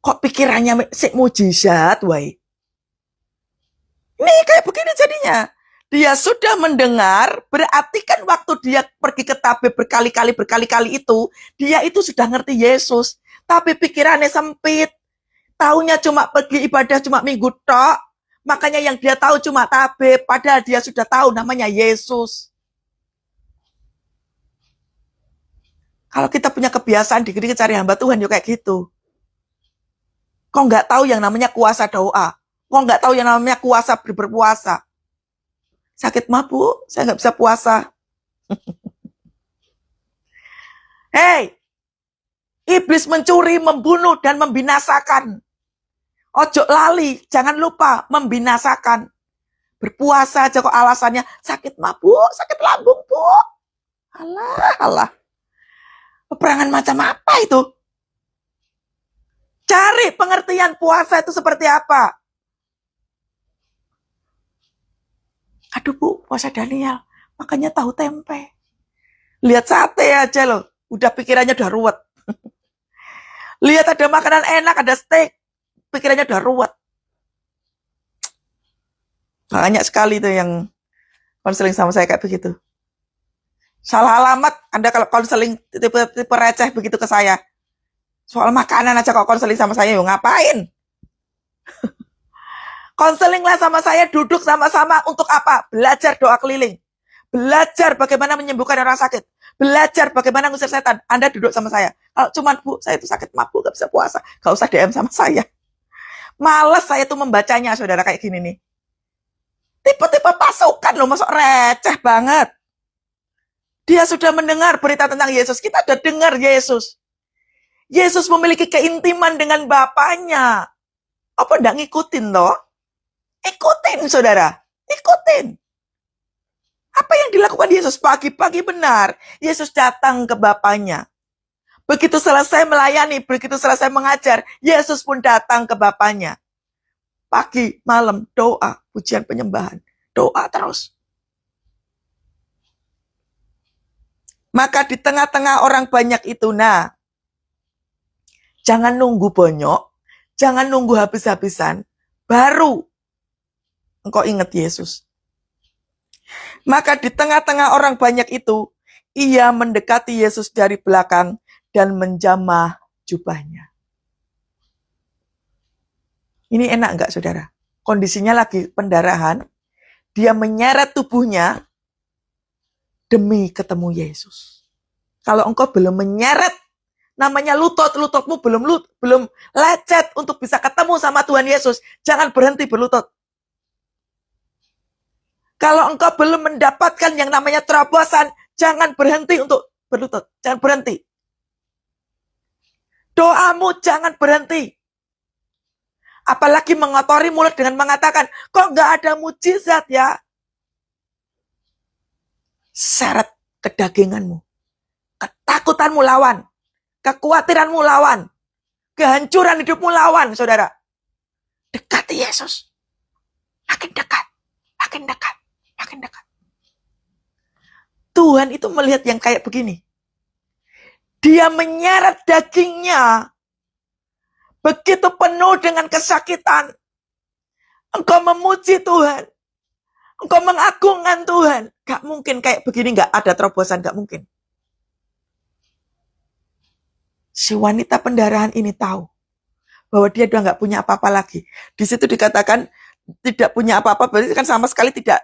Kok pikirannya sik mujizat, wae. Nih kayak begini jadinya. Dia sudah mendengar, berarti kan waktu dia pergi ke tabib berkali-kali itu, dia itu sudah ngerti Yesus. Tapi pikirannya sempit. Taunya cuma pergi ibadah cuma minggu tok. Makanya yang dia tahu cuma tabib, padahal dia sudah tahu namanya Yesus. Kalau kita punya kebiasaan dikit-dikit cari hamba Tuhan, ya kayak gitu. Kok nggak tahu yang namanya kuasa doa? Kok nggak tahu yang namanya kuasa berpuasa? Sakit mah, Bu, saya nggak bisa puasa. Hei, iblis mencuri, membunuh, dan membinasakan. Ojo lali, jangan lupa membinasakan. Berpuasa aja kok alasannya sakit mah, Bu, sakit lambung, Bu. Alah. Peperangan macam apa itu? Cari pengertian puasa itu seperti apa. Aduh, Bu, puasa Daniel, makanya tahu tempe. Lihat sate aja loh, udah pikirannya udah ruwet. Lihat ada makanan enak, ada steak, pikirannya udah ruwet. Banyak sekali tuh yang konseling sama saya kayak begitu. Salah alamat, Anda kalau konseling tipe receh begitu ke saya. Soal makanan aja kok konseling sama saya, yo ngapain? Konseling lah sama saya, duduk sama-sama untuk apa? Belajar doa keliling. Belajar bagaimana menyembuhkan orang sakit. Belajar bagaimana ngusir setan. Anda duduk sama saya. Kalau cuman, Bu, saya itu sakit mah, Bu, gak bisa puasa. Gak usah DM sama saya. Males saya tuh membacanya, saudara, kayak gini nih. Tipe-tipe pasukan loh, masuk receh banget. Dia sudah mendengar berita tentang Yesus. Kita udah dengar Yesus. Yesus memiliki keintiman dengan Bapaknya. Apa enggak ngikutin toh? Ikutin, saudara. Ikutin. Apa yang dilakukan Yesus pagi-pagi benar? Yesus datang ke Bapaknya. Begitu selesai melayani, begitu selesai mengajar, Yesus pun datang ke Bapaknya. Pagi, malam, doa, pujian penyembahan. Doa terus. Maka di tengah-tengah orang banyak itu, nah, jangan nunggu bonyok, jangan nunggu habis-habisan, baru engkau ingat Yesus. Maka di tengah-tengah orang banyak itu, ia mendekati Yesus dari belakang dan menjamah jubahnya. Ini enak enggak, saudara? Kondisinya lagi pendarahan, dia menyeret tubuhnya demi ketemu Yesus. Kalau engkau belum menyeret, namanya lututmu belum lecet untuk bisa ketemu sama Tuhan Yesus, jangan berhenti berlutut. Kalau engkau belum mendapatkan yang namanya terobosan, jangan berhenti untuk berlutut. Jangan berhenti. Doamu jangan berhenti. Apalagi mengotori mulut dengan mengatakan, kok gak ada mujizat ya? Syarat kedaginganmu. Ketakutanmu lawan. kekhawatiranmu lawan, kehancuran hidupmu lawan, saudara. Dekati Yesus. Makin dekat, makin dekat, makin dekat. Tuhan itu melihat yang kayak begini. Dia menyeret dagingnya. Begitu penuh dengan kesakitan. Engkau memuji Tuhan. Engkau mengagungkan Tuhan. Gak mungkin kayak begini, gak ada terobosan, gak mungkin. Si wanita pendarahan ini tahu bahwa dia udah gak punya apa-apa lagi. Di situ dikatakan tidak punya apa-apa, berarti kan sama sekali tidak,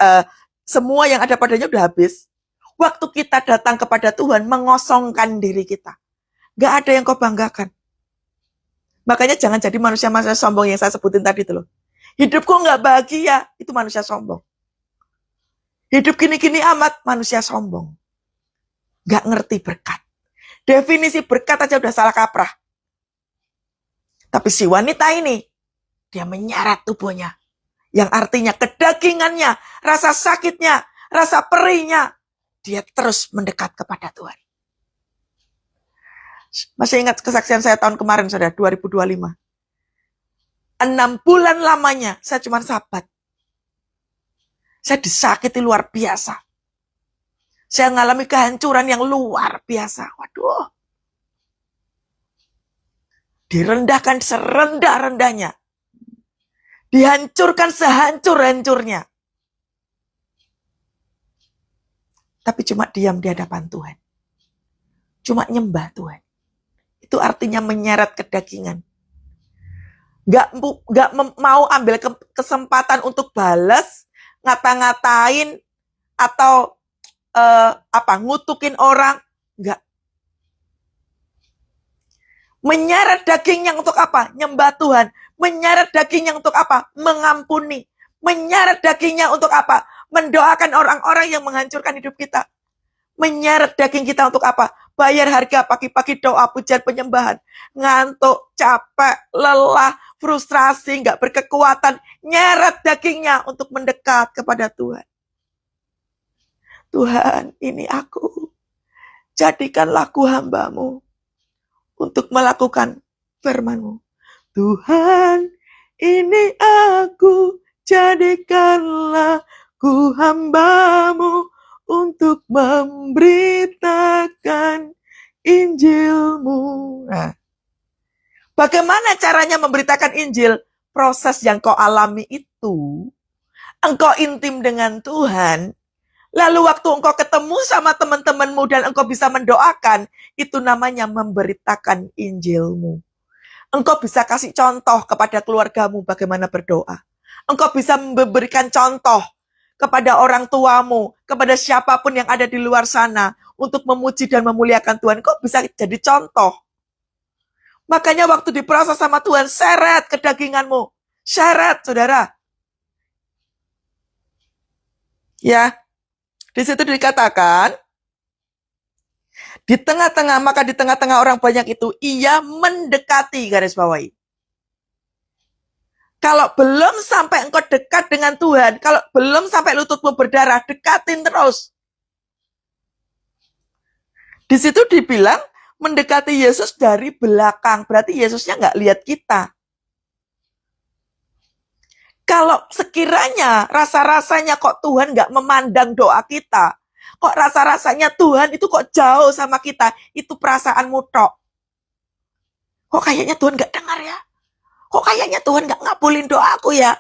semua yang ada padanya udah habis. Waktu kita datang kepada Tuhan, mengosongkan diri kita. Gak ada yang kau banggakan. Makanya jangan jadi manusia-manusia sombong yang saya sebutin tadi itu loh. Hidupku gak bahagia, itu manusia sombong. Hidup gini-gini amat, manusia sombong. Gak ngerti berkat. Definisi berkat aja udah salah kaprah. Tapi si wanita ini, dia menyeret tubuhnya. Yang artinya kedagingannya, rasa sakitnya, rasa perihnya, dia terus mendekat kepada Tuhan. Masih ingat kesaksian saya tahun kemarin, saudara, 2025. 6 bulan lamanya, saya cuma sabat. Saya disakiti luar biasa. Saya mengalami kehancuran yang luar biasa. Waduh. Direndahkan serendah-rendahnya. Dihancurkan sehancur-hancurnya. Tapi cuma diam di hadapan Tuhan. Cuma nyembah Tuhan. Itu artinya menyeret kedagingan. Gak mau ambil kesempatan untuk balas, ngata-ngatain, atau ngutukin orang. Enggak. Menyeret dagingnya untuk apa? Nyembah Tuhan. Menyeret dagingnya untuk apa? Mengampuni. Menyeret dagingnya untuk apa? Mendoakan orang-orang yang menghancurkan hidup kita. Menyeret daging kita untuk apa? Bayar harga pagi-pagi doa, pujian, penyembahan. Ngantuk, capek, lelah, frustrasi, gak berkekuatan. Nyeret dagingnya untuk mendekat kepada Tuhan. Tuhan, ini aku. Jadikanlah aku hamba-Mu untuk melakukan firman-Mu. Tuhan, ini aku. Jadikanlah ku hamba-Mu untuk memberitakan Injil-Mu. Nah, bagaimana caranya memberitakan Injil? Proses yang kau alami itu, engkau intim dengan Tuhan, lalu waktu engkau ketemu sama teman-temanmu dan engkau bisa mendoakan, itu namanya memberitakan Injil-Mu. Engkau bisa kasih contoh kepada keluargamu bagaimana berdoa. Engkau bisa memberikan contoh kepada orang tuamu, kepada siapapun yang ada di luar sana, untuk memuji dan memuliakan Tuhan. Engkau bisa jadi contoh. Makanya waktu diproses sama Tuhan, seret kedaginganmu. Seret, saudara. Ya, di situ dikatakan, di tengah-tengah orang banyak itu, ia mendekati, garis bawahi. Kalau belum sampai engkau dekat dengan Tuhan, kalau belum sampai lututmu berdarah, dekatin terus. Di situ dibilang, mendekati Yesus dari belakang. Berarti Yesusnya nggak lihat kita. Kalau sekiranya rasa-rasanya kok Tuhan nggak memandang doa kita, kok rasa-rasanya Tuhan itu kok jauh sama kita, itu perasaanmu tok. Kok kayaknya Tuhan nggak dengar ya? Kok kayaknya Tuhan gak ngabulin doaku ya?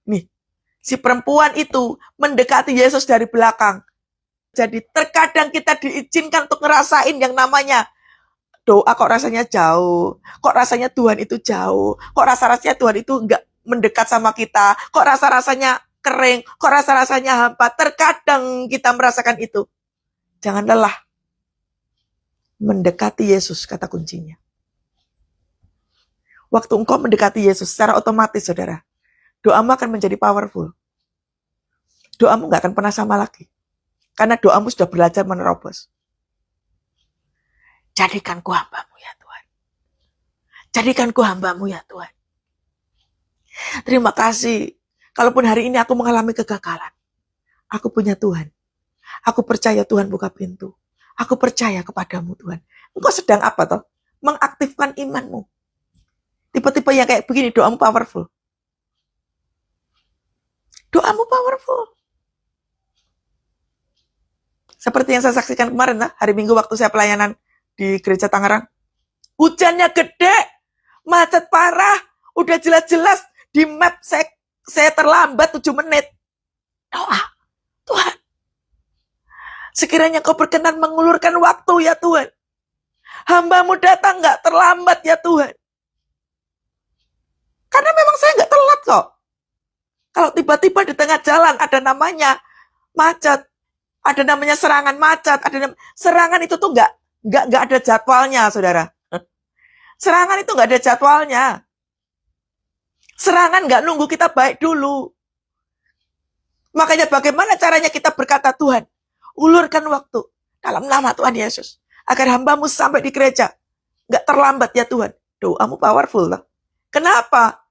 Nih, si perempuan itu mendekati Yesus dari belakang. Jadi terkadang kita diizinkan untuk ngerasain yang namanya doa kok rasanya jauh. Kok rasanya Tuhan itu jauh. Kok rasa-rasanya Tuhan itu gak mendekat sama kita. Kok rasa-rasanya kering. Kok rasa-rasanya hampa. Terkadang kita merasakan itu. Jangan lelah. Mendekati Yesus, kata kuncinya. Waktu engkau mendekati Yesus secara otomatis, saudara, doamu akan menjadi powerful. Doamu gak akan pernah sama lagi. Karena doamu sudah belajar menerobos. Jadikanku hamba-Mu ya Tuhan. Jadikanku hamba-Mu ya Tuhan. Terima kasih. Kalaupun hari ini aku mengalami kegagalan, aku punya Tuhan. Aku percaya Tuhan buka pintu. Aku percaya kepadamu Tuhan. Engkau sedang apa toh? mengaktifkan imanmu. Tipe-tipe yang kayak begini, doamu powerful. Doamu powerful. Seperti yang saya saksikan kemarin, hari Minggu waktu saya pelayanan di gereja Tangerang. Hujannya gede, macet parah, udah jelas-jelas di map saya terlambat 7 menit. Doa, Tuhan, sekiranya Kau berkenan mengulurkan waktu ya Tuhan. Hamba-Mu datang gak terlambat ya Tuhan. Karena memang saya gak telat kok. Kalau tiba-tiba di tengah jalan ada namanya macet, ada namanya serangan macet, serangan itu tuh nggak ada jadwalnya, saudara. Serangan itu nggak ada jadwalnya. Serangan nggak nunggu kita baik dulu. Makanya bagaimana caranya kita berkata, Tuhan, ulurkan waktu dalam nama Tuhan Yesus, agar hamba-Mu sampai di gereja. Nggak terlambat ya Tuhan. Doamu powerful loh. Kenapa?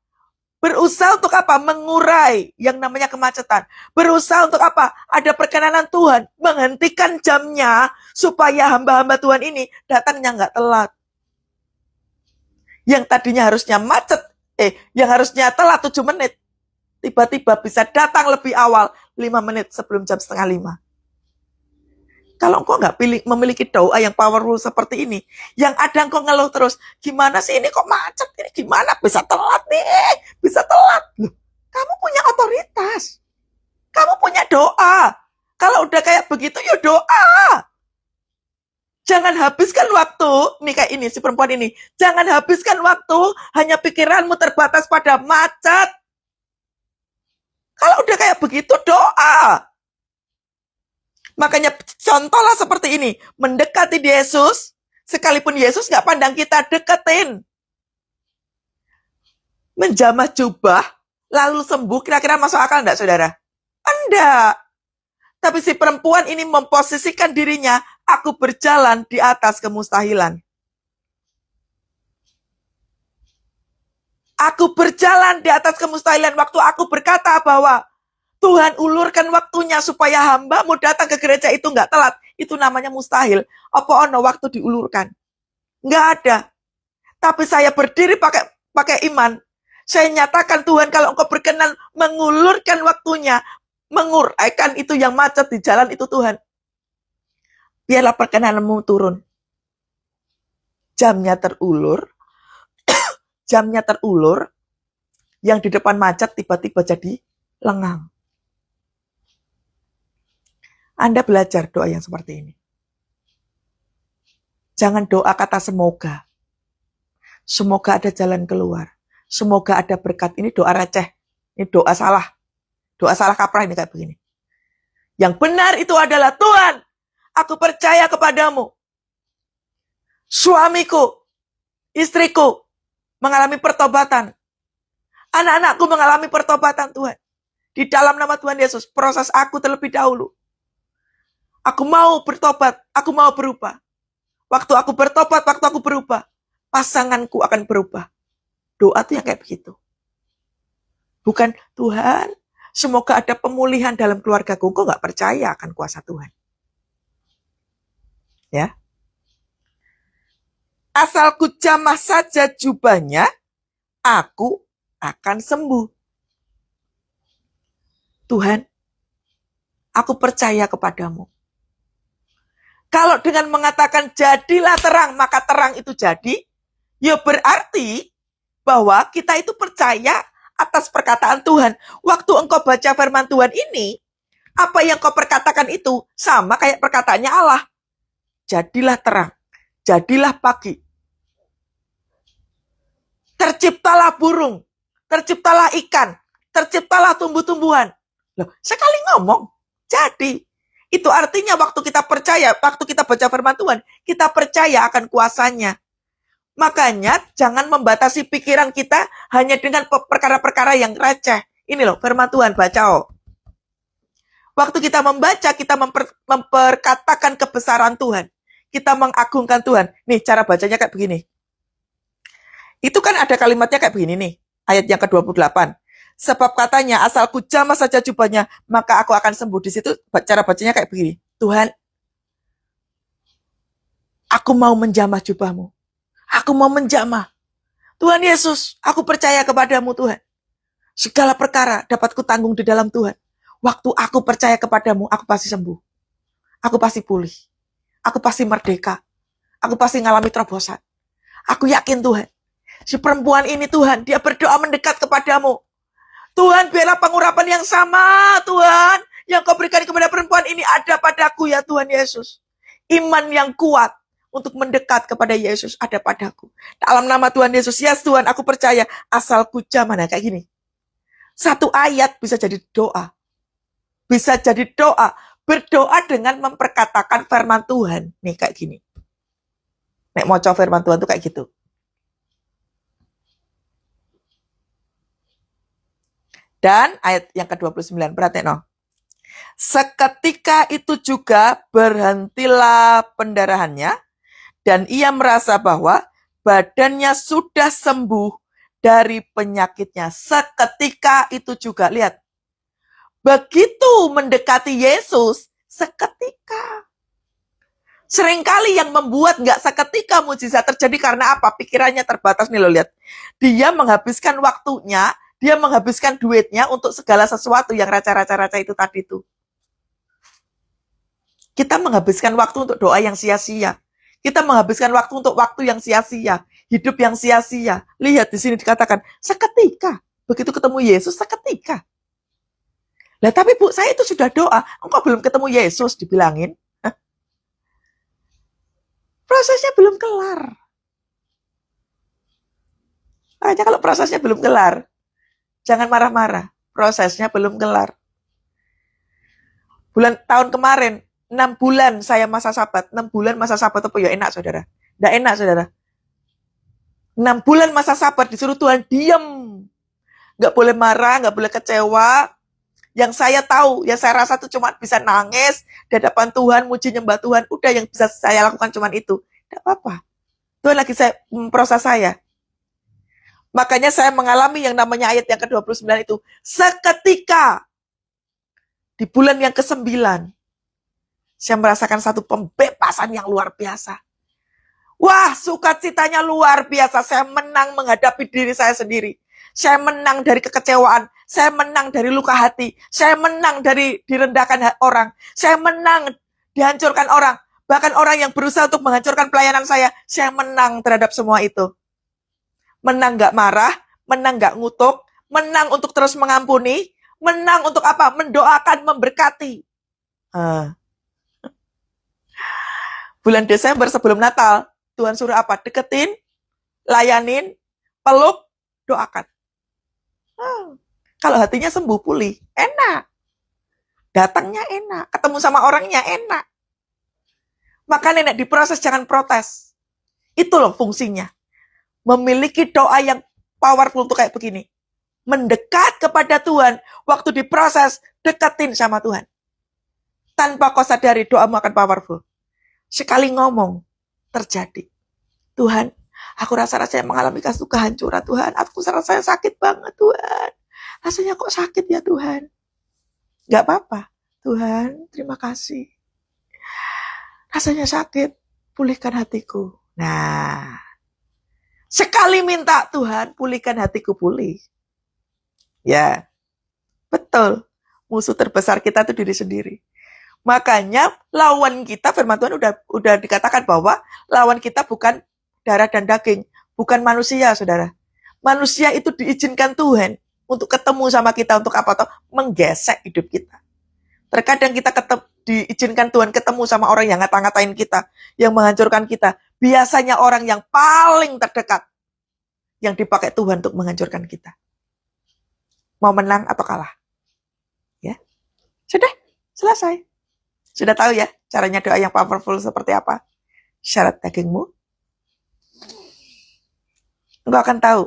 Berusaha untuk apa? Mengurai yang namanya kemacetan. Berusaha untuk apa? Ada perkenanan Tuhan. Menghentikan jamnya supaya hamba-hamba Tuhan ini datangnya nggak telat. Yang tadinya harusnya macet, yang harusnya telat 7 menit. Tiba-tiba bisa datang lebih awal 5 menit sebelum jam 4:30. Kalau engkau nggak memiliki doa yang powerful seperti ini, yang ada engkau ngeluh terus, gimana sih ini kok macet, ini gimana bisa telat nih, bisa telat. Loh, kamu punya otoritas, kamu punya doa. Kalau udah kayak begitu, ya doa. Jangan habiskan waktu, nih kayak ini, si perempuan ini, jangan habiskan waktu, hanya pikiranmu terbatas pada macet. Kalau udah kayak begitu, doa. Makanya contohlah seperti ini, mendekati Yesus, sekalipun Yesus gak pandang kita, deketin. Menjamah jubah, lalu sembuh, kira-kira masuk akal enggak, saudara? Enggak. Tapi si perempuan ini memposisikan dirinya, aku berjalan di atas kemustahilan. Aku berjalan di atas kemustahilan waktu aku berkata bahwa Tuhan ulurkan waktunya supaya hamba-Mu datang ke gereja itu nggak telat. Itu namanya mustahil. Apa ono waktu diulurkan? Nggak ada. Tapi saya berdiri pakai iman. Saya nyatakan Tuhan kalau Engkau berkenan mengulurkan waktunya, menguraikan itu yang macet di jalan itu Tuhan. Biarlah perkenan-Mu turun. Jamnya terulur. Jamnya terulur. Yang di depan macet tiba-tiba jadi lengang. Anda belajar doa yang seperti ini. Jangan doa kata semoga. Semoga ada jalan keluar. Semoga ada berkat. Ini doa receh. Ini doa salah. Doa salah kaprah ini kayak begini. Yang benar itu adalah Tuhan, aku percaya kepadamu. Suamiku, istriku mengalami pertobatan. Anak-anakku mengalami pertobatan Tuhan. Di dalam nama Tuhan Yesus, proses aku terlebih dahulu. Aku mau bertobat, aku mau berubah. Waktu aku bertobat, waktu aku berubah, pasanganku akan berubah. Doa itu yang kayak begitu. Bukan, Tuhan, semoga ada pemulihan dalam keluargaku. Kok gak percaya akan kuasa Tuhan? Ya. Asal ku jamah saja jubahnya, aku akan sembuh. Tuhan, aku percaya kepadamu. Kalau dengan mengatakan jadilah terang, maka terang itu jadi, ya berarti bahwa kita itu percaya atas perkataan Tuhan. Waktu engkau baca firman Tuhan ini, apa yang kau perkatakan itu sama kayak perkataannya Allah. Jadilah terang, jadilah pagi. Terciptalah burung, terciptalah ikan, terciptalah tumbuh-tumbuhan. Loh, sekali ngomong, jadi. Itu artinya waktu kita percaya, waktu kita baca firman Tuhan, kita percaya akan kuasanya. Makanya jangan membatasi pikiran kita hanya dengan perkara-perkara yang receh. Ini loh firman Tuhan, baca. Waktu kita membaca, kita memperkatakan kebesaran Tuhan. Kita mengagungkan Tuhan. Nih cara bacanya kayak begini. Itu kan ada kalimatnya kayak begini nih. Ayat yang ke-28. Sebab katanya, asal ku jamah saja jubahnya, maka aku akan sembuh. Di situ cara bacanya kayak begini. Tuhan, aku mau menjamah jubahmu. Aku mau menjamah. Tuhan Yesus, aku percaya kepadamu Tuhan. Segala perkara dapat kutanggung di dalam Tuhan. Waktu aku percaya kepadamu, aku pasti sembuh. Aku pasti pulih. Aku pasti merdeka. Aku pasti ngalami terobosan. Aku yakin Tuhan. Si perempuan ini Tuhan, dia berdoa mendekat kepadamu. Tuhan, biarlah pengurapan yang sama Tuhan, yang kau berikan kepada perempuan ini ada padaku ya Tuhan Yesus. Iman yang kuat untuk mendekat kepada Yesus ada padaku. Dalam nama Tuhan Yesus, yes Tuhan, aku percaya asal ku jamana kayak gini. Satu ayat bisa jadi doa. Bisa jadi doa. Berdoa dengan memperkatakan firman Tuhan. Nih kayak gini. Nek mau coba firman Tuhan tuh kayak gitu. Dan ayat yang ke-29, perhatiin no. Seketika itu juga berhentilah pendarahannya dan ia merasa bahwa badannya sudah sembuh dari penyakitnya. Seketika itu juga, lihat. Begitu mendekati Yesus, seketika. Seringkali yang membuat nggak seketika mujizat terjadi karena apa? Pikirannya terbatas nih lo lihat. Dia menghabiskan waktunya, dia menghabiskan duitnya untuk segala sesuatu yang raca-raca itu tadi tuh. Kita menghabiskan waktu untuk doa yang sia-sia. Kita menghabiskan waktu untuk waktu yang sia-sia. Hidup yang sia-sia. Lihat di sini dikatakan, seketika. Begitu ketemu Yesus, seketika. Lah tapi Bu, saya itu sudah doa. Engkau belum ketemu Yesus, dibilangin. Hah? Prosesnya belum kelar. Makanya kalau prosesnya belum kelar, jangan marah-marah. Prosesnya belum kelar. Tahun kemarin, 6 bulan saya masa sabat. 6 bulan masa sabat apa ya enak saudara? Nggak enak saudara. 6 bulan masa sabat disuruh Tuhan diam. Nggak boleh marah, nggak boleh kecewa. Yang saya tahu, yang saya rasa tuh cuma bisa nangis di hadapan Tuhan, muji nyembah Tuhan. Udah yang bisa saya lakukan cuma itu. Nggak apa-apa. Tuhan lagi proses saya. Makanya saya mengalami yang namanya ayat yang ke-29 itu. Seketika di bulan yang ke-9, saya merasakan satu pembebasan yang luar biasa. Wah, sukacitanya luar biasa. Saya menang menghadapi diri saya sendiri. Saya menang dari kekecewaan. Saya menang dari luka hati. Saya menang dari direndahkan orang. Saya menang dihancurkan orang. Bahkan orang yang berusaha untuk menghancurkan pelayanan saya menang terhadap semua itu. Menang gak marah, menang gak ngutuk, menang untuk terus mengampuni, menang untuk apa? Mendoakan, memberkati. Bulan Desember sebelum Natal, Tuhan suruh apa? Deketin, layanin, peluk, doakan. Kalau hatinya sembuh, pulih, enak. Datangnya enak, ketemu sama orangnya enak. Makanya diproses, jangan protes. Itu loh fungsinya. Memiliki doa yang powerful tuh kayak begini. Mendekat kepada Tuhan, waktu diproses, deketin sama Tuhan. Tanpa kau sadari, doamu akan powerful. Sekali ngomong, terjadi. Tuhan, aku rasa-rasanya mengalami kasus kehancuran Tuhan. Aku rasanya sakit banget Tuhan. Rasanya kok sakit ya Tuhan. Gak apa-apa. Tuhan, terima kasih. Rasanya sakit, pulihkan hatiku. Nah, sekali minta Tuhan, pulihkan hatiku pulih. Ya, betul. Musuh terbesar kita itu diri sendiri. Makanya lawan kita, firman Tuhan udah dikatakan bahwa lawan kita bukan darah dan daging, bukan manusia, saudara. Manusia itu diizinkan Tuhan untuk ketemu sama kita, untuk apa toh? Menggesek hidup kita. Terkadang kita diizinkan Tuhan ketemu sama orang yang ngata-ngatain kita, yang menghancurkan kita. Biasanya orang yang paling terdekat yang dipakai Tuhan untuk menghancurkan kita. Mau menang atau kalah? Ya, sudah selesai. Sudah tahu ya caranya doa yang powerful seperti apa? Syarat dagingmu. Engkau akan tahu.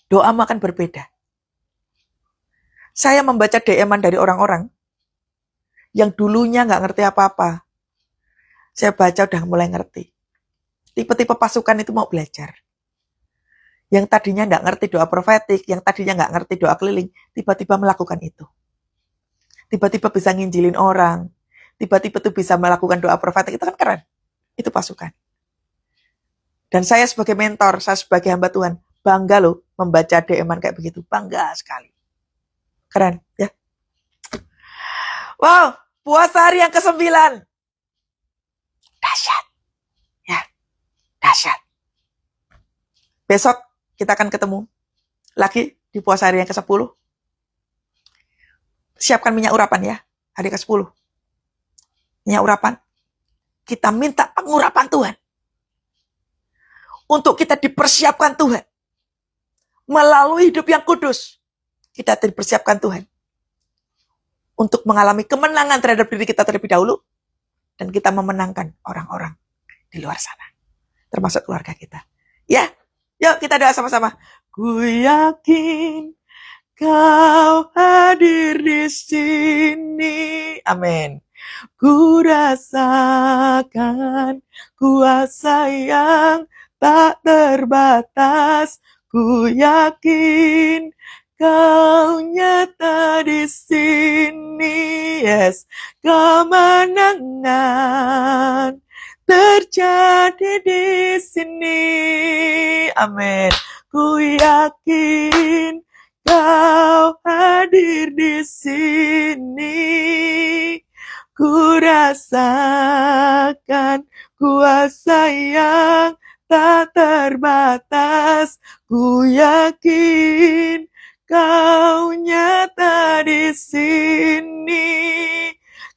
Doamu akan berbeda. Saya membaca DM-an dari orang-orang yang dulunya nggak ngerti apa-apa. Saya baca udah mulai ngerti. Tipe-tipe pasukan itu mau belajar. Yang tadinya nggak ngerti doa profetik, yang tadinya nggak ngerti doa keliling, tiba-tiba melakukan itu. Tiba-tiba bisa nginjilin orang. Tiba-tiba tuh bisa melakukan doa profetik. Itu kan keren. Itu pasukan. Dan saya sebagai mentor, saya sebagai hamba Tuhan, bangga loh membaca DM-an kayak begitu. Bangga sekali. Keren ya. Wow, puasa hari yang ke-9. Dahsyat. Ya, dahsyat. Besok kita akan ketemu lagi di puasa hari yang ke-10. Siapkan minyak urapan ya, hari ke-10. Minyak urapan. Kita minta pengurapan Tuhan. Untuk kita dipersiapkan Tuhan. Melalui hidup yang kudus. Kita dipersiapkan Tuhan. Untuk mengalami kemenangan terhadap diri kita terlebih dahulu. Dan kita memenangkan orang-orang di luar sana. Termasuk keluarga kita. Ya, yuk kita doa sama-sama. Ku yakin Kau hadir di sini. Amin. Ku rasakan kuasa yang tak terbatas. Ku yakin Kau nyata di sini. Yes, kemenangan terjadi di sini. Amin. Ku yakin Kau hadir di sini. Ku rasakan kuasa yang tak terbatas. Ku yakin Kau nyata di sini.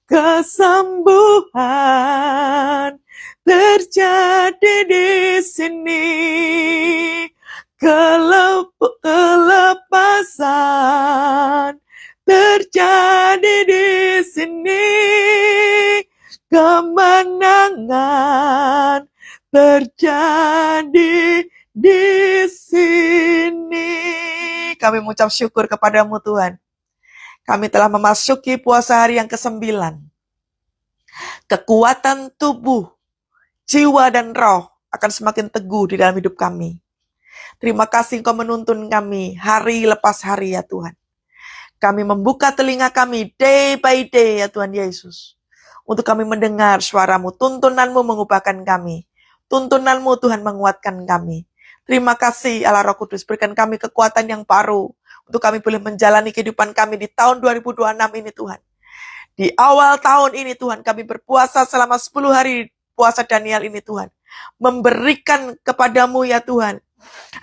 Kesembuhan terjadi di sini. Kelepasan terjadi di sini. Kemenangan terjadi di sini. Kami mengucap syukur kepadamu Tuhan. Kami telah memasuki puasa hari yang ke-9. Kekuatan tubuh, jiwa dan roh akan semakin teguh di dalam hidup kami. Terima kasih Engkau menuntun kami hari lepas hari ya Tuhan. Kami membuka telinga kami day by day ya Tuhan Yesus. Untuk kami mendengar suara-Mu, tuntunan-Mu mengubahkan kami. Tuntunan-Mu Tuhan menguatkan kami. Terima kasih Allah Roh Kudus, berikan kami kekuatan yang baru. Untuk kami boleh menjalani kehidupan kami di tahun 2026 ini Tuhan. Di awal tahun ini Tuhan, kami berpuasa selama 10 hari puasa Daniel ini Tuhan. Memberikan kepadamu ya Tuhan.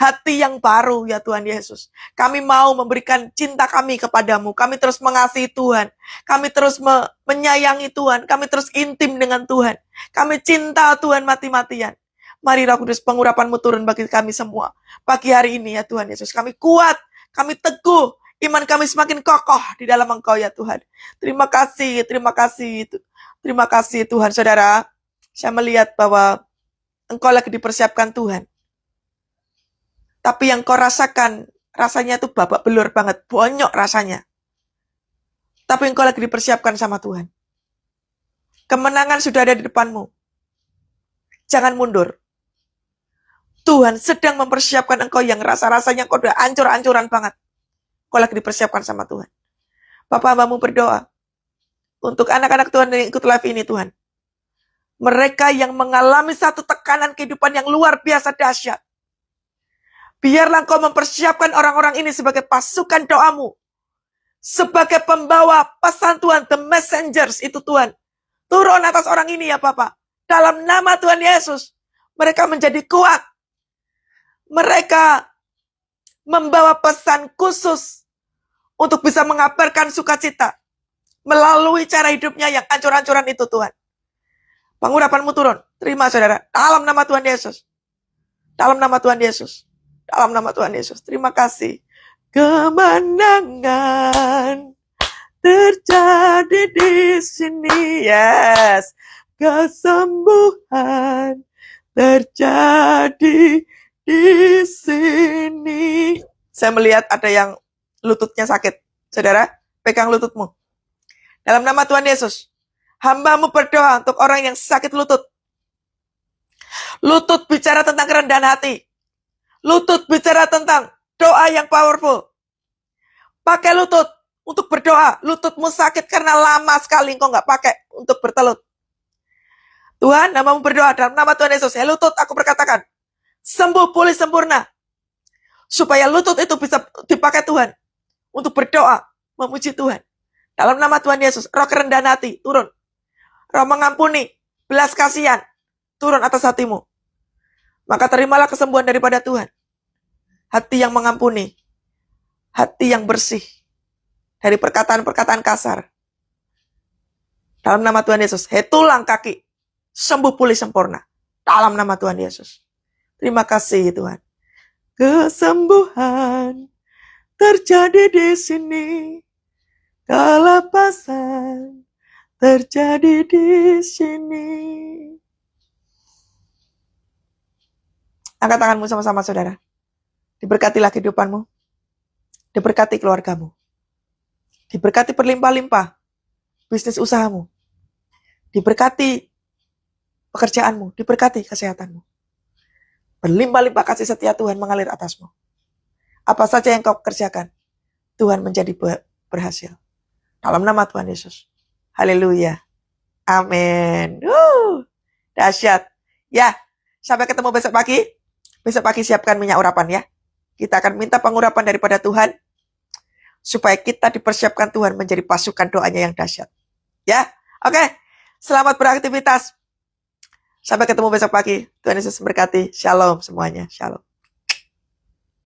Hati yang baru ya Tuhan Yesus. Kami mau memberikan cinta kami kepadamu. Kami terus mengasihi Tuhan. Kami terus menyayangi Tuhan. Kami terus intim dengan Tuhan. Kami cinta Tuhan mati-matian. Mari Roh Kudus, pengurapan-Mu turun bagi kami semua. Pagi hari ini ya Tuhan Yesus. Kami kuat, kami teguh. Iman kami semakin kokoh di dalam Engkau ya Tuhan. Terima kasih, terima kasih. Terima kasih Tuhan. Saudara, saya melihat bahwa Engkau lagi dipersiapkan Tuhan. Tapi yang kau rasakan, rasanya tuh babak belur banget. Bonyok rasanya. Tapi engkau lagi dipersiapkan sama Tuhan. Kemenangan sudah ada di depanmu. Jangan mundur. Tuhan sedang mempersiapkan engkau yang rasa-rasanya kau udah ancur-ancuran banget. Kau lagi dipersiapkan sama Tuhan. Bapak hambamu berdoa. Untuk anak-anak Tuhan yang ikut live ini Tuhan. Mereka yang mengalami satu tekanan kehidupan yang luar biasa dahsyat. Biarlah Engkau mempersiapkan orang-orang ini sebagai pasukan doamu. Sebagai pembawa pesan Tuhan, the messengers itu Tuhan. Turun atas orang ini ya Bapak. Dalam nama Tuhan Yesus, mereka menjadi kuat. Mereka membawa pesan khusus untuk bisa mengabarkan sukacita. Melalui cara hidupnya yang ancur-ancuran itu Tuhan. Pengurapan-Mu turun. Terima saudara. Dalam nama Tuhan Yesus. Dalam nama Tuhan Yesus. Dalam nama Tuhan Yesus, terima kasih. Kemenangan terjadi di sini. Yes. Kesembuhan terjadi di sini. Saya melihat ada yang lututnya sakit. Saudara, pegang lututmu. Dalam nama Tuhan Yesus, hamba-Mu berdoa untuk orang yang sakit lutut. Lutut bicara tentang kerendahan hati. Lutut bicara tentang doa yang powerful. Pakai lutut untuk berdoa. Lututmu sakit karena lama sekali engkau nggak pakai untuk bertelut. Tuhan, nama-Mu berdoa dalam nama Tuhan Yesus. Ya lutut, aku berkatakan, sembuh pulih sempurna. Supaya lutut itu bisa dipakai Tuhan untuk berdoa, memuji Tuhan. Dalam nama Tuhan Yesus, roh kerendahan hati turun. Roh mengampuni, belas kasihan turun atas hatimu. Maka terimalah kesembuhan daripada Tuhan. Hati yang mengampuni, hati yang bersih dari perkataan-perkataan kasar. Dalam nama Tuhan Yesus, tulang kaki sembuh pulih sempurna. Dalam nama Tuhan Yesus. Terima kasih Tuhan. Kesembuhan terjadi di sini. Kelepasan terjadi di sini. Angkat tanganmu sama-sama saudara. Diberkatilah kehidupanmu. Diberkati keluargamu. Diberkati berlimpah-limpah bisnis usahamu. Diberkati pekerjaanmu. Diberkati kesehatanmu. Berlimpah-limpah kasih setia Tuhan mengalir atasmu. Apa saja yang kau kerjakan, Tuhan menjadi berhasil. Dalam nama Tuhan Yesus. Haleluya. Amin. Dahsyat. Ya, sampai ketemu besok pagi. Besok pagi siapkan minyak urapan ya. Kita akan minta pengurapan daripada Tuhan. Supaya kita dipersiapkan Tuhan menjadi pasukan doanya yang dahsyat. Ya, oke. Selamat beraktivitas. Sampai ketemu besok pagi. Tuhan Yesus memberkati. Shalom semuanya. Shalom.